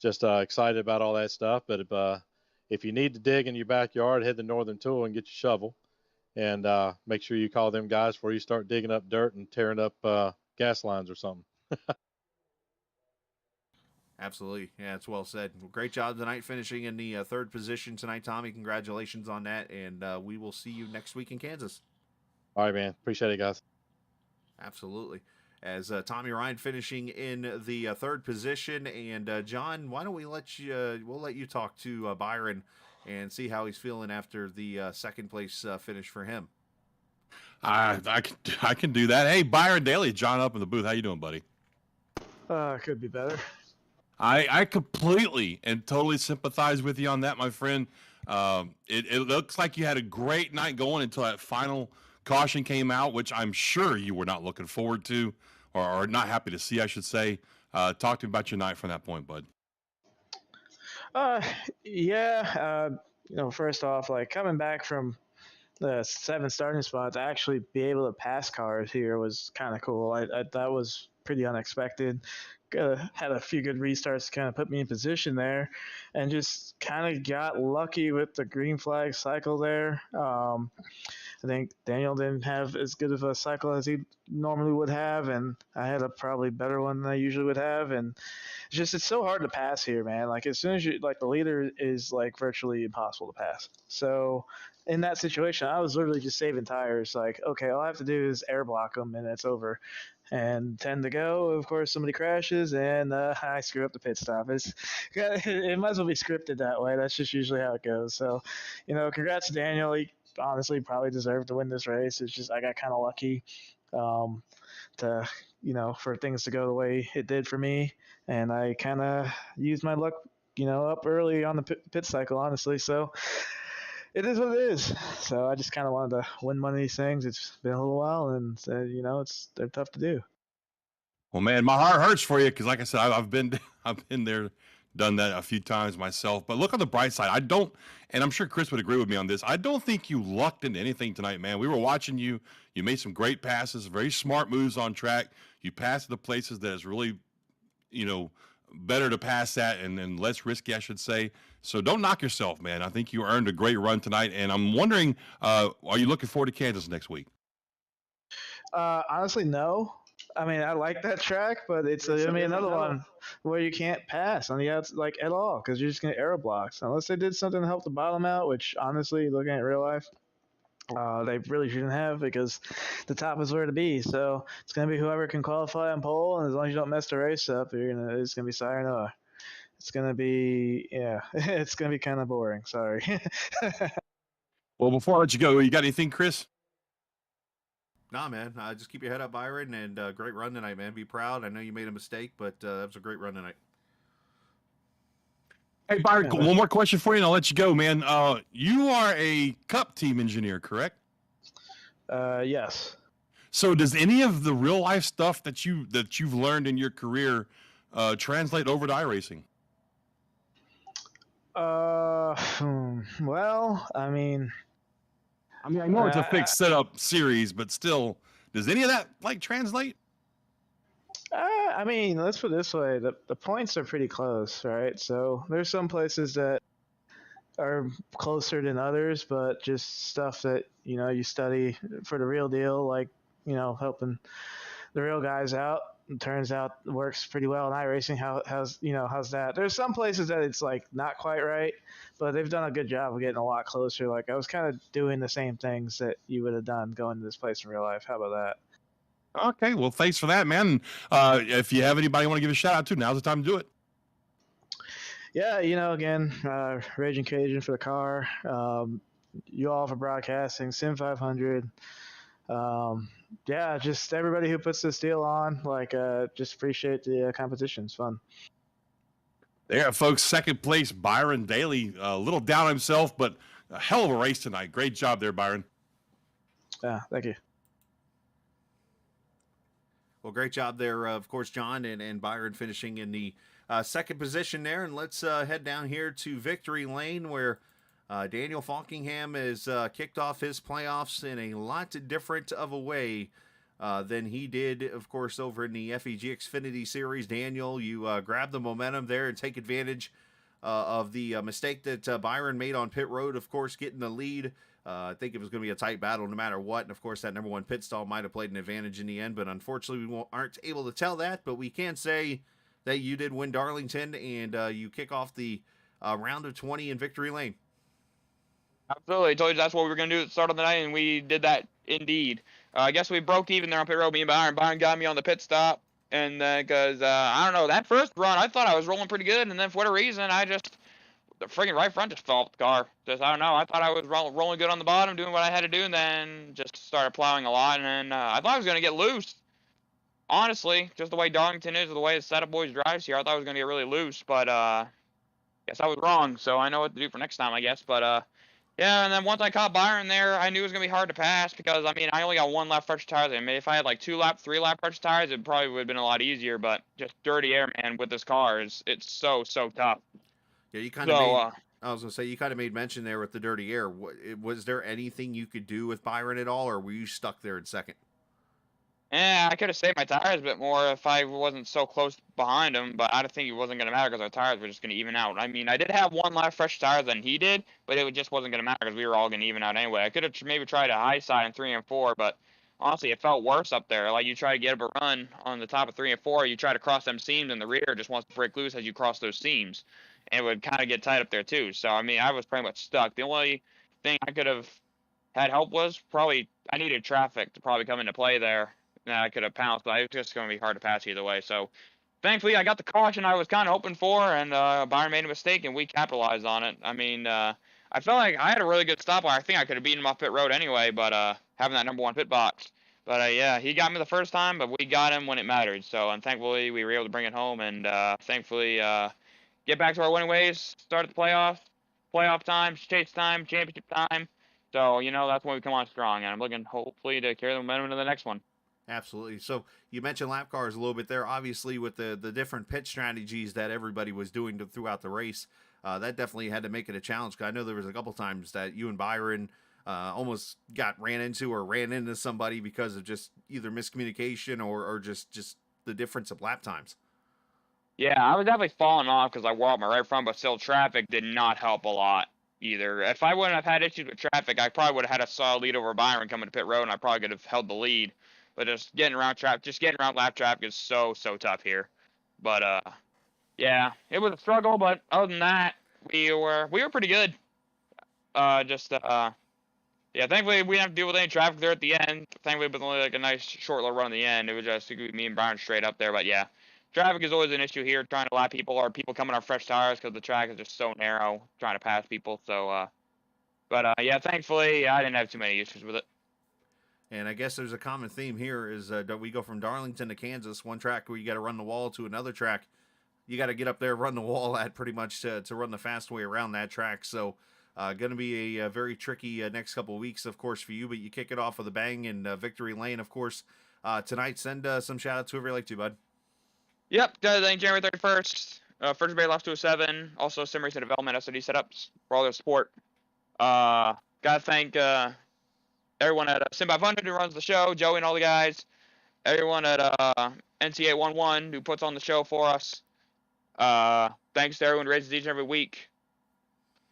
H: just excited about all that stuff. But if you need to dig in your backyard, head to Northern Tool and get your shovel, and make sure you call them guys before you start digging up dirt and tearing up gas lines or something.
A: Absolutely. Yeah, it's well said. Well, great job tonight, finishing in the third position tonight, Tommy. Congratulations on that, and we will see you next week in Kansas.
H: All right, man. Appreciate it, guys.
A: Absolutely. As Tommy Ryan finishing in the third position, and John, why don't we'll let you talk to Byron and see how he's feeling after the second place finish for him.
B: I can do that. Hey, Byron Daly, John up in the booth. How you doing, buddy?
G: Could be better.
B: I completely and totally sympathize with you on that, my friend. It looks like you had a great night going until that final caution came out, which I'm sure you were not looking forward to, or not happy to see, I should say. Talk to me about your night from that point, bud.
G: Uh, yeah. First off, like coming back from the 7 starting spots, to actually be able to pass cars here was kind of cool. That was pretty unexpected. Had a few good restarts to kind of put me in position there, and just kind of got lucky with the green flag cycle there. I think Daniel didn't have as good of a cycle as he normally would have, and I had a probably better one than I usually would have. And it's so hard to pass here, man. Like as soon as you like the leader is like virtually impossible to pass. So in that situation, I was literally just saving tires. Like, okay, all I have to do is air block them, and it's over. And 10 to go. Of course, somebody crashes, and I screw up the pit stop. It might as well be scripted that way. That's just usually how it goes. So, congrats to Daniel. He honestly probably deserved to win this race. It's just I got kind of lucky um, to for things to go the way it did for me, and I kind of used my luck up early on the pit cycle, honestly. So it is what it is. So I just kind of wanted to win one of these things. It's been a little while, and they're tough to do.
B: Well, man, my heart hurts for you because, like I said, I've been I've been there, done that a few times myself. But look on the bright side. I don't, and I'm sure Chris would agree with me on this. I don't think you lucked into anything tonight, man. We were watching you. You made some great passes, very smart moves on track. You passed the places that is really, better to pass that and less risky, I should say. So don't knock yourself, man. I think you earned a great run tonight, and I'm wondering, are you looking forward to Kansas next week?
G: Honestly, no. I mean, I like that track, but it's gonna be another one where you can't pass on the outs like at all because you're just gonna aero blocks unless they did something to help the bottom out. Which honestly, looking at real life, they really shouldn't have because the top is where to be. So it's gonna be whoever can qualify on pole, and as long as you don't mess the race up, it's gonna be sayonara. It's gonna be it's gonna be kind of boring. Sorry.
B: Well, before I let you go, you got anything, Chris?
A: Nah, man. Just keep your head up, Byron, and great run tonight, man. Be proud. I know you made a mistake, but that was a great run tonight.
B: Hey, Byron, one more question for you, and I'll let you go, man. You are a Cup team engineer, correct?
G: Yes.
B: So, does any of the real life stuff that you've learned in your career translate over to iRacing?
G: Well, I mean,
B: I know it's a fixed setup series, but still, does any of that translate?
G: I mean, let's put it this way: the points are pretty close, right? So there's some places that are closer than others, but just stuff that you study for the real deal, like helping the real guys out. It turns out works pretty well in iRacing. How's that? There's some places that it's like not quite right, but they've done a good job of getting a lot closer. Like I was kind of doing the same things that you would have done going to this place in real life. How about that?
B: Okay, well, thanks for that, man. If you have anybody you want to give a shout out to, now's the time to do it.
G: Yeah, again, Raging Cajun for the car, you all for broadcasting, Sim500. Yeah, just everybody who puts this deal on, just appreciate the competition. It's fun.
B: There, folks, second place, Byron Daly. A little down on himself, but a hell of a race tonight. Great job there, Byron.
G: Yeah, thank you.
A: Well, great job there, of course, John and Byron finishing in the second position there. And let's head down here to Victory Lane where Daniel Falkingham has kicked off his playoffs in a lot different of a way than he did, of course, over in the FEG Xfinity Series. Daniel, you grab the momentum there and take advantage of the mistake that Byron made on pit road, of course, getting the lead. I think it was going to be a tight battle no matter what. And, of course, that number one pit stall might have played an advantage in the end. But, unfortunately, we aren't able to tell that. But we can say that you did win Darlington, and you kick off the round of 20 in Victory Lane.
C: Absolutely. I told you that's what we were going to do at the start of the night, and we did that indeed. I guess we broke even there on pit road, me and Byron. Byron got me on the pit stop. And then, because, I don't know, that first run, I thought I was rolling pretty good. And then, for whatever reason, the friggin' right front just fell off the car. Just, I don't know. I thought I was rolling good on the bottom, doing what I had to do, and then just started plowing a lot. And then I thought I was going to get loose. Honestly, just the way Darlington is, the way the setup boys drives here, I thought I was going to get really loose. But guess I was wrong, so I know what to do for next time, I guess. But yeah, and then once I caught Byron there, I knew it was going to be hard to pass because, I mean, I only got one lap fresh tires. I mean, if I had like 3 lap fresh tires, it probably would have been a lot easier. But just dirty air, man, with this car, it's so tough.
A: Yeah, you kind of
C: So,
A: made. I was gonna say you kind of made mention there with the dirty air. Was there anything you could do with Byron at all, or were you stuck there in second?
C: yeah, I could have saved my tires a bit more if I wasn't so close behind him, but I don't think it wasn't going to matter because our tires were just going to even out. I mean, I did have one lap fresh tires than he did, but it just wasn't going to matter because we were all going to even out anyway. I could have maybe tried a high side in 3 and 4, but honestly, it felt worse up there. Like, you try to get up a run on the top of 3 and 4, you try to cross them seams, and the rear just wants to break loose as you cross those seams. And it would kind of get tight up there, too. So, I mean, I was pretty much stuck. The only thing I could have had help was probably I needed traffic to probably come into play there. That I could have pounced, but it was just going to be hard to pass either way. So thankfully, I got the caution I was kind of hoping for, and Byron made a mistake, and we capitalized on it. I mean, I felt like I had a really good stop. I think I could have beaten him off pit road anyway, but having that number 1 pit box. But yeah, he got me the first time, but we got him when it mattered. So, and thankfully, we were able to bring it home, and thankfully get back to our winning ways, start the playoff time, chase time, championship time. So, you know, that's when we come on strong, and I'm looking hopefully to carry the momentum to the next one.
A: Absolutely. So you mentioned lap cars a little bit there. Obviously, with the different pit strategies that everybody was doing throughout the race, that definitely had to make it a challenge. Because I know there was a couple times that you and Byron almost ran into somebody because of just either miscommunication or just the difference of lap times.
C: Yeah, I was definitely falling off because I wore out my right front, but still traffic did not help a lot either. If I wouldn't have had issues with traffic, I probably would have had a solid lead over Byron coming to pit road, and I probably could have held the lead. But just getting around lap traffic is so tough here. But yeah, it was a struggle. But other than that, we were pretty good. Yeah, thankfully we didn't have to deal with any traffic there at the end. Thankfully, it was only like a nice short little run at the end. It was just me and Byron straight up there. But yeah, traffic is always an issue here. Trying to lap people or people coming on fresh tires because the track is just so narrow. Trying to pass people. So, yeah, thankfully I didn't have too many issues with it.
A: And I guess there's a common theme here is we go from Darlington to Kansas, one track where you got to run the wall, to another track you got to get up there, run the wall at pretty much to run the fast way around that track. So going to be a very tricky next couple of weeks, of course, for you. But you kick it off with a bang in Victory Lane, of course, tonight. Send some shout-outs to whoever you like to, bud.
C: Yep, January 31st. First Bay Loft 207. Also, Sim Racing Development, SOD Setups for all their support. Gotta thank everyone at Sim500 who runs the show, Joey and all the guys. Everyone at NC811 who puts on the show for us. Thanks to everyone who races each and every week.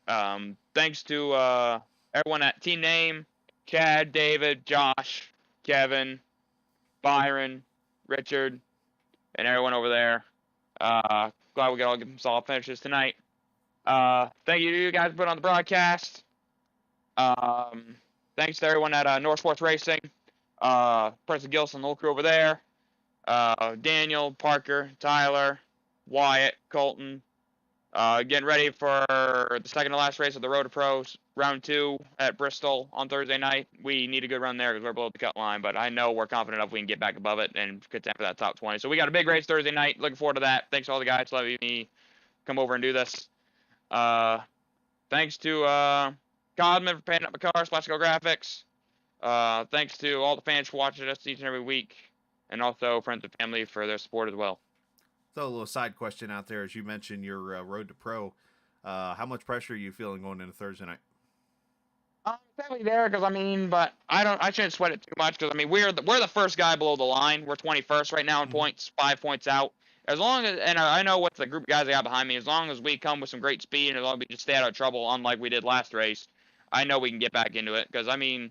C: Thanks to everyone at Team Name, Chad, David, Josh, Kevin, Byron, Richard, and everyone over there. Glad we got all get some solid finishes tonight. Thank you to you guys for putting on the broadcast. Thanks to everyone at North Sports Racing, President Gilson, the whole crew over there, Daniel, Parker, Tyler, Wyatt, Colton, getting ready for the second to last race of the Road to Pros, round 2 at Bristol on Thursday night. We need a good run there because we're below the cut line, but I know we're confident enough we can get back above it and contend for that top 20. So we got a big race Thursday night. Looking forward to that. Thanks to all the guys for letting me come over and do this. Thanks to Codman for painting up my car, Splashico Graphics. Thanks to all the fans for watching us each and every week, and also friends and family for their support as well.
A: So a little side question out there, as you mentioned your Road to Pro. How much pressure are you feeling going into Thursday night?
C: Definitely there, because I mean, but I shouldn't sweat it too much, because I mean we're the first guy below the line. We're 21st right now in points, 5 points out. As long as, and I know what the group of guys I got behind me, as long as we come with some great speed and as long as we just stay out of trouble, unlike we did last race, I know we can get back into it. Because I mean,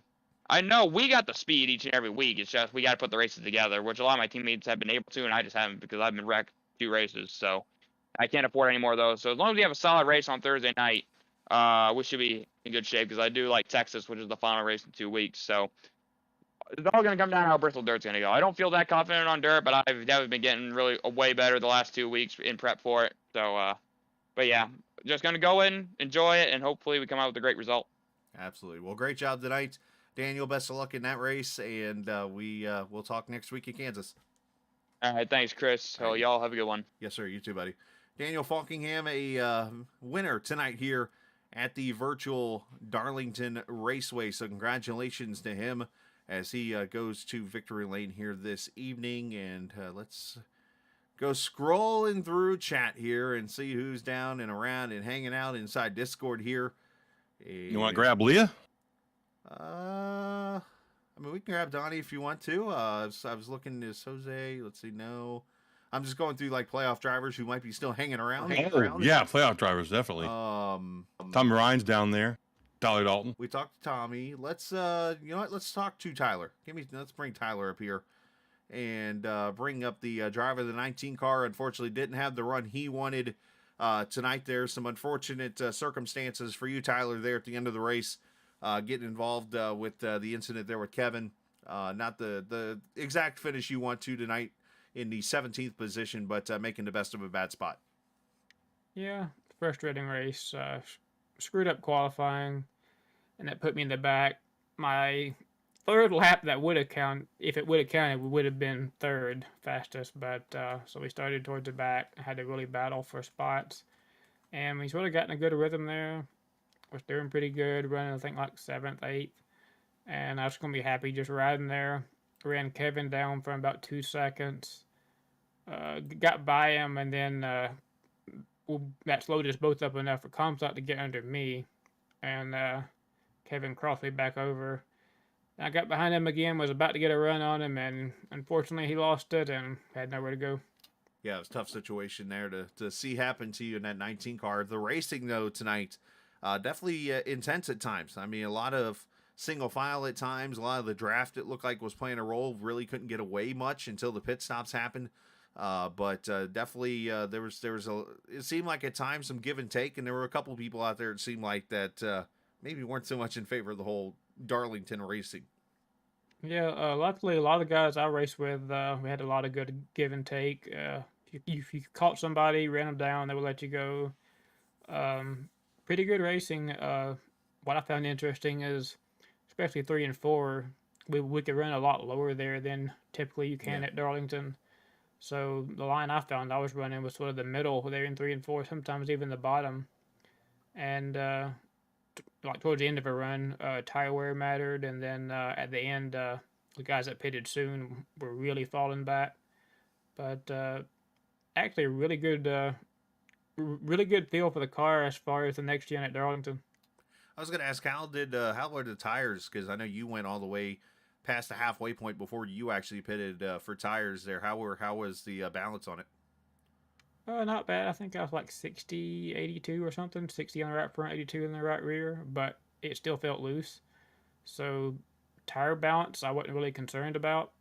C: I know we got the speed each and every week. It's just we got to put the races together, which a lot of my teammates have been able to, and I just haven't because I've been wrecked 2 races. So I can't afford any more of those. So as long as we have a solid race on Thursday night, we should be in good shape, because I do like Texas, which is the final race in 2 weeks. So it's all going to come down to how Bristol Dirt's going to go. I don't feel that confident on dirt, but I've definitely been getting really way better the last 2 weeks in prep for it. So, but yeah, just going to go in, enjoy it, and hopefully we come out with a great result.
A: Absolutely. Well, great job tonight, Daniel. Best of luck in that race, and we'll talk next week in Kansas.
C: All right, thanks, Chris. So y'all have a good one.
A: Yes, sir. You too, buddy. Daniel Falkingham, a winner tonight here at the virtual Darlington Raceway. So congratulations to him as he goes to Victory Lane here this evening. And let's go scrolling through chat here and see who's down and around and hanging out inside Discord here.
B: You want to grab Leah?
A: I mean, we can grab Donnie if you want to. I was looking at Jose. Let's see. No, I'm just going through like playoff drivers who might be still hanging around.
B: Yeah, playoff drivers definitely. Tommy Ryan's down there. Tyler Dalton.
A: We talked to Tommy. Let's you know what? Let's talk to Tyler. Let's bring Tyler up here and bring up the driver of the 19 car. Unfortunately, didn't have the run he wanted tonight. There's some unfortunate circumstances for you, Tyler, there at the end of the race. Getting involved with the incident there with Kevin. Not the exact finish you want to tonight in the 17th position, but making the best of a bad spot.
I: Yeah, frustrating race. Screwed up qualifying, and that put me in the back. My third lap that would have counted, if it would have counted, we would have been third fastest, but so we started towards the back. I had to really battle for spots, and we sort of got in a good rhythm there. Was doing pretty good, running I think like 7th, 8th, and I was going to be happy just riding there. Ran Kevin down for about 2 seconds, got by him, and then that slowed us both up enough for Comstock to get under me, and Kevin crossed me back over. I got behind him again, was about to get a run on him, and unfortunately he lost it and had nowhere to go.
A: Yeah, it was a tough situation there to see happen to you in that 19 car. The racing, though, tonight, definitely intense at times. I mean, a lot of single file at times. A lot of the draft, it looked like, was playing a role. Really couldn't get away much until the pit stops happened. But definitely there was it seemed like at times some give and take, and there were a couple people out there it seemed like that maybe weren't so much in favor of the whole Darlington racing.
I: Yeah, luckily a lot of the guys I raced with, we had a lot of good give and take. If you caught somebody, ran them down, they would let you go. Pretty good racing. What I found interesting is, especially 3 and 4, we could run a lot lower there than typically you can at Darlington. So the line I found I was running was sort of the middle there in 3 and 4, sometimes even the bottom. And like towards the end of a run, tire wear mattered, and then at the end, the guys that pitted soon were really falling back. But actually, a really good feel for the car as far as the next gen at Darlington.
A: I was going to ask, how were the tires? Because I know you went all the way past the halfway point before you actually pitted for tires there. How was the balance on it?
I: Not bad. I think I was like 60, 82 or something. 60 on the right front, 82 in the right rear, but it still felt loose. So tire balance, I wasn't really concerned about.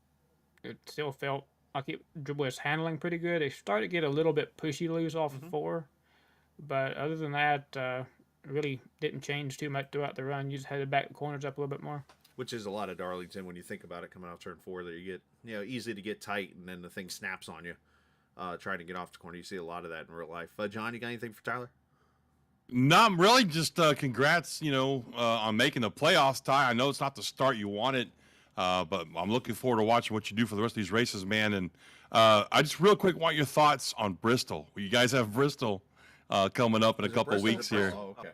I: It still felt like it was handling pretty good. It started to get a little bit pushy loose off of 4, but other than that, really didn't change too much throughout the run. You just had to back the corners up a little bit more. Which
A: is a lot of Darlington when you think about it coming off turn 4. That you get, easy to get tight, and then the thing snaps on you. Trying to get off the corner. You see a lot of that in real life. John, you got anything for Tyler?
B: Not really. Just congrats, on making the playoffs, Ty. I know it's not the start you wanted, but I'm looking forward to watching what you do for the rest of these races, man. And I just real quick want your thoughts on Bristol. You guys have Bristol coming up in a couple weeks here.
A: Oh, okay.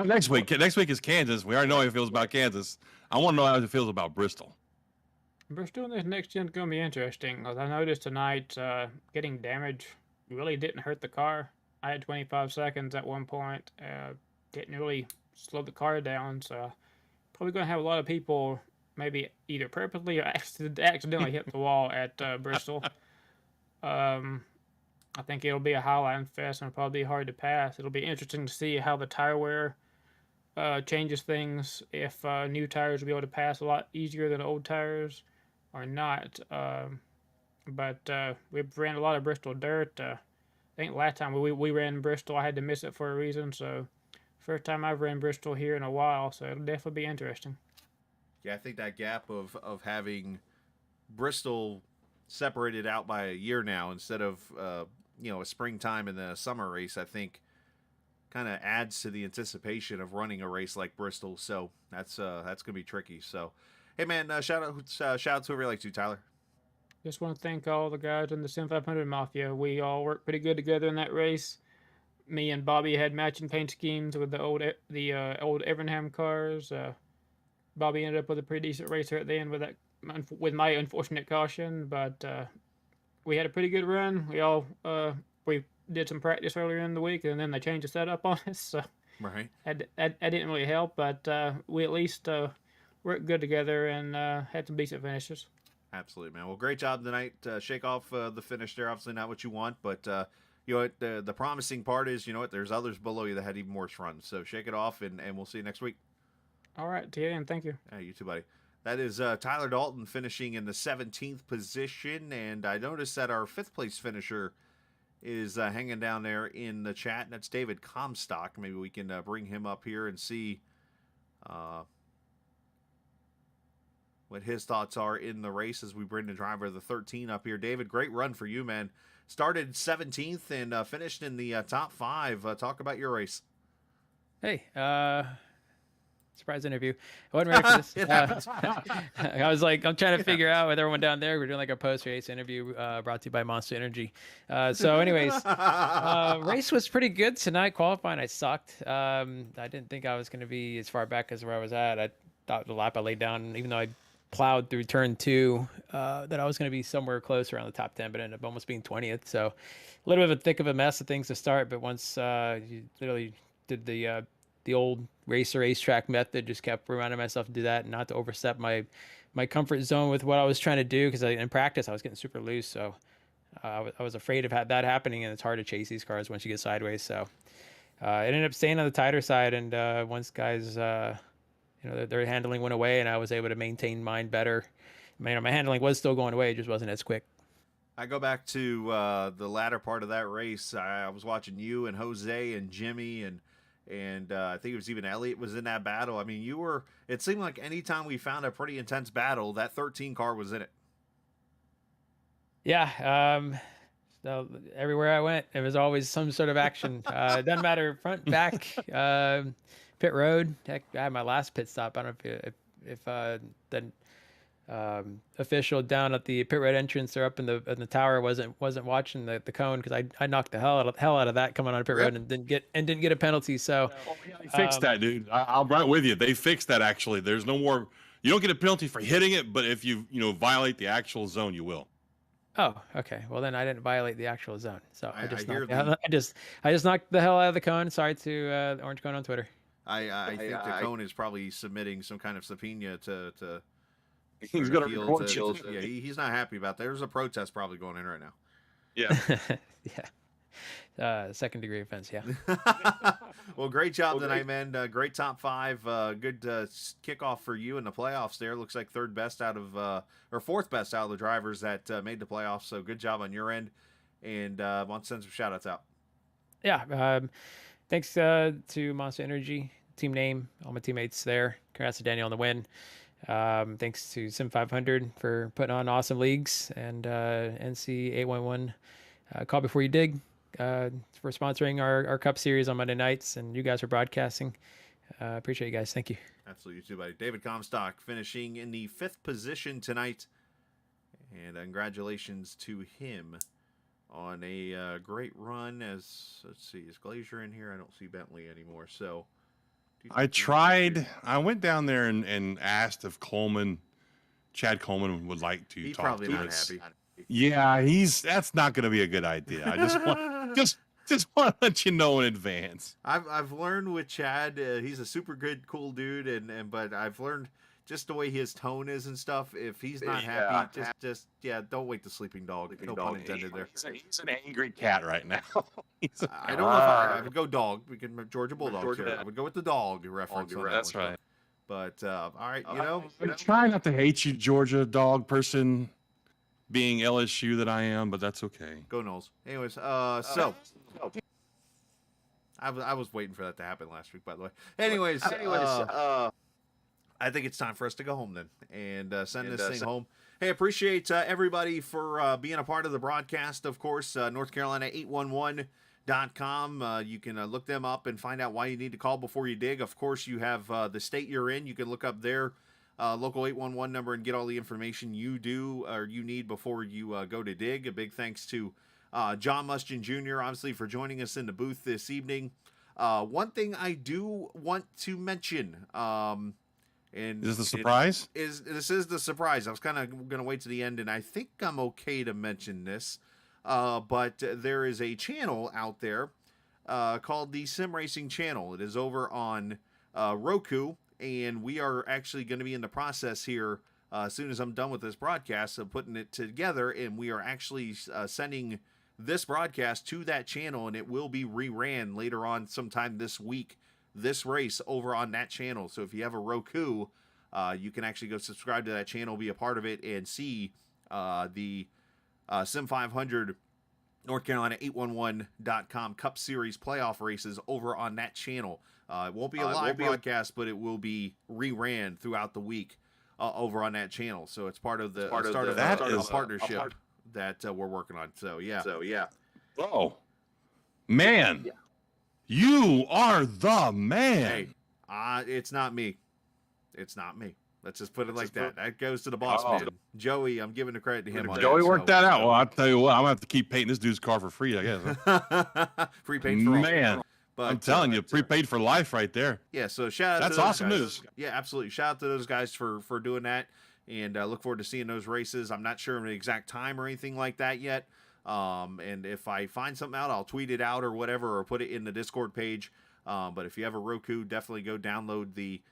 B: Next week is Kansas. We already know how it feels about Kansas. I want to know how it feels about Bristol.
I: Bristol in this next gen is going to be interesting. As I noticed tonight, getting damage really didn't hurt the car. I had 25 seconds at one point. Didn't really slow the car down, so probably going to have a lot of people maybe either purposely or accidentally hit the wall at Bristol. I think it'll be a highline fest and it'll probably be hard to pass. It'll be interesting to see how the tire wear changes things, if new tires will be able to pass a lot easier than old tires or not. But we ran a lot of Bristol dirt. I think last time we ran Bristol, I had to miss it for a reason. So first time I've ran Bristol here in a while, so it'll definitely be interesting.
A: Yeah, I think that gap of having Bristol separated out by a year now instead of a springtime and then a summer race, I think kind of adds to the anticipation of running a race like Bristol. So that's gonna be tricky. So hey man, shout out to whoever you like to, Tyler.
I: Just want to thank all the guys in the Sim500 Mafia. We all worked pretty good together in that race. Me and Bobby had matching paint schemes with the old Evernham cars. Bobby ended up with a pretty decent racer at the end with my unfortunate caution, but we had a pretty good run. We all we did some practice earlier in the week, and then they changed the setup on us. So
A: Right.
I: that didn't really help, but we at least worked good together and had some decent finishes.
A: Absolutely, man. Well, great job tonight. Shake off the finish there. Obviously not what you want, but you know what? The promising part is, you know what? There's others below you that had even worse runs. So shake it off, and we'll see you next week.
I: All right, Tia, and thank you.
A: You too, buddy. That is Tyler Dalton finishing in the 17th position, and I noticed that our 5th place finisher is hanging down there in the chat. That's David Comstock. Maybe we can bring him up here and see what his thoughts are in the race as we bring the driver of the 13 up here. David, great run for you, man. Started 17th and finished in the top 5. Talk about your race.
J: Hey, surprise interview. I wasn't ready for this.
A: It happens.
J: I was like, I'm trying to figure out with everyone down there. We're doing like a post-race interview brought to you by Monster Energy. So anyways, race was pretty good tonight. Qualifying, I sucked. I didn't think I was going to be as far back as where I was at. I thought the lap I laid down, even though I plowed through turn 2, that I was going to be somewhere close around the top 10, but ended up almost being 20th. So a little bit of a thick of a mess of things to start, but once you literally did the old racetrack method, just kept reminding myself to do that and not to overstep my comfort zone with what I was trying to do, because in practice I was getting super loose. So I was afraid of that happening, and it's hard to chase these cars once you get sideways. So it ended up staying on the tighter side, and once guys their handling went away and I was able to maintain mine better. My handling was still going away, it just wasn't as quick.
A: I go back to the latter part of that race. I was watching you and Jose and Jimmy and I think it was even Elliott was in that battle. I mean, it seemed like anytime we found a pretty intense battle, that 13 car was in it.
J: Yeah. So everywhere I went, it was always some sort of action. It doesn't matter front, back, pit road. Heck, I had my last pit stop. I don't know if the official down at the pit road entrance or up in the tower wasn't watching the cone, because I knocked the hell out of that coming on pit road and didn't get a penalty. So
B: they fixed that, dude. I'm right with you. They fixed that. Actually, there's no more. You don't get a penalty for hitting it, but if you violate the actual zone, you will.
J: Oh, okay. Well, then I didn't violate the actual zone. So I just
A: I
J: knocked the hell out of the cone. Sorry to the Orange Cone on Twitter.
A: I think the cone is probably submitting some kind of subpoena to
B: he's going to report
A: yeah, he's not happy about that. There's a protest probably going in right now.
B: Yeah.
J: Yeah. Second degree offense. Yeah.
A: Well, great job tonight, man. Great top 5. Good kickoff for you in the playoffs there. Looks like 4th best out of the drivers that made the playoffs. So good job on your end. And want to send some shout outs out.
J: Yeah. Thanks to Monster Energy, team name, all my teammates there. Congrats to Daniel on the win. Thanks to Sim500 for putting on awesome leagues, and NC811 Call Before You Dig for sponsoring our Cup Series on Monday nights, and you guys for broadcasting. Appreciate you guys. Thank you.
A: Absolutely, you too, buddy. David Comstock finishing in the 5th position tonight, and congratulations to him on a great run. Let's see, is Glazier in here? I don't see Bentley anymore. So
B: I went down there and asked if Chad Coleman would like to
A: He's
B: talk
A: probably
B: to
A: not
B: us.
A: happy.
B: Yeah, that's not going to be a good idea. I just want to let you know in advance.
A: I've learned with Chad, he's a super good, cool dude, but I've learned just the way his tone is and stuff. If he's not happy, just don't wake the sleeping dog. No pun intended there.
B: He's an angry cat right now.
A: I don't know if I would go dog. We can Georgia Bulldogs here. I would go with the dog reference.
B: That's right.
A: But all right,
B: I'm trying not to hate you, Georgia dog person, being LSU that I am, but that's okay.
A: Go Knowles. Anyways, so I was waiting for that to happen last week, by the way. Anyways, I think it's time for us to go home then and send this thing home. Hey, appreciate everybody for being a part of the broadcast. Of course, North Carolina 811.com. You can look them up and find out why you need to call before you dig. Of course, you have the state you're in. You can look up their local 811 number and get all the information you need before you go to dig. A big thanks to John Mustin Jr., obviously, for joining us in the booth this evening. One thing I do want to mention, And
B: Is this the surprise?
A: This is the surprise. I was kind of going to wait to the end, and I think I'm okay to mention this. But there is a channel out there called the Sim Racing channel. It is over on Roku, and we are actually going to be in the process here as soon as I'm done with this broadcast of putting it together, and we are actually sending this broadcast to that channel, and it will be reran later on sometime this week, this race over on that channel. So if you have a Roku, you can actually go subscribe to that channel, be a part of it, and see the Sim500 North Carolina 811.com Cup Series playoff races over on that channel. It won't be a live broadcast, but it will be reran throughout the week over on that channel. So it's part of the start of a partnership that we're working on. So yeah.
B: Oh, man.
A: Yeah.
B: You are the man.
A: Hey, it's not me. It's not me. Let's just put it like that. That goes to the boss man. Joey, I'm giving the credit to him on
B: Joey
A: that.
B: worked that out. Well, I'll tell you what, I'm going to have to keep painting this dude's car for free, I guess.
A: Free paint for all.
B: Man, but, I'm telling you, prepaid for life right there.
A: Yeah, so shout out
B: That's
A: to those
B: awesome
A: guys.
B: news.
A: Yeah, absolutely. Shout out to those guys for doing that, and look forward to seeing those races. I'm not sure of the exact time or anything like that yet. And if I find something out, I'll tweet it out or whatever, or put it in the Discord page. But if you have a Roku, definitely go download the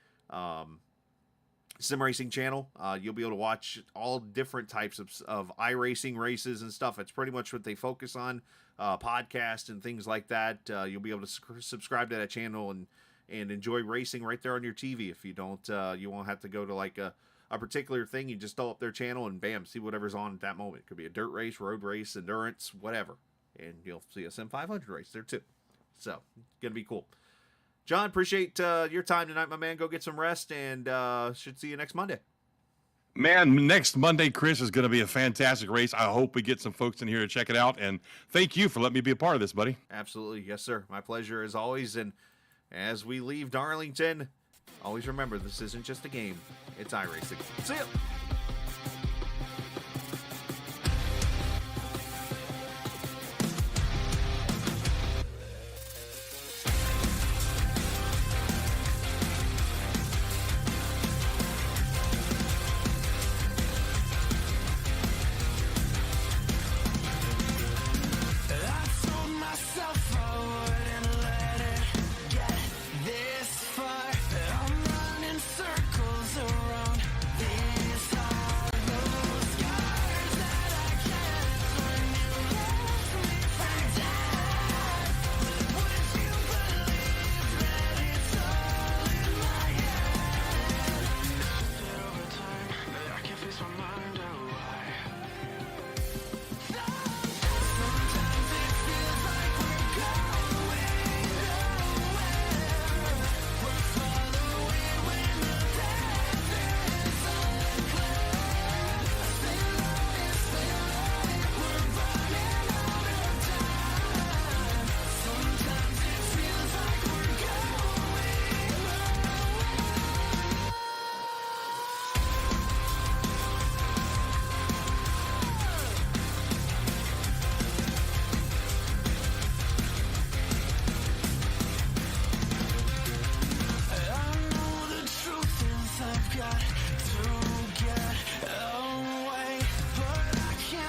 A: Sim Racing channel. You'll be able to watch all different types of iRacing races and stuff. It's pretty much what they focus on, podcasts and things like that. You'll be able to subscribe to that channel and enjoy racing right there on your TV. If you don't, you won't have to go to like a particular thing. You just pull up their channel and bam, see whatever's on at that moment. It could be a dirt race, road race, endurance, whatever. And you'll see a Sim500 race there too. So, it's going to be cool. John, appreciate your time tonight, my man. Go get some rest, and should see you next Monday.
B: Man, next Monday, Chris, is going to be a fantastic race. I hope we get some folks in here to check it out, and thank you for letting me be a part of this, buddy.
A: Absolutely. Yes, sir. My pleasure as always, and as we leave Darlington, always remember, this isn't just a game. It's iRacing. See ya!
K: I've got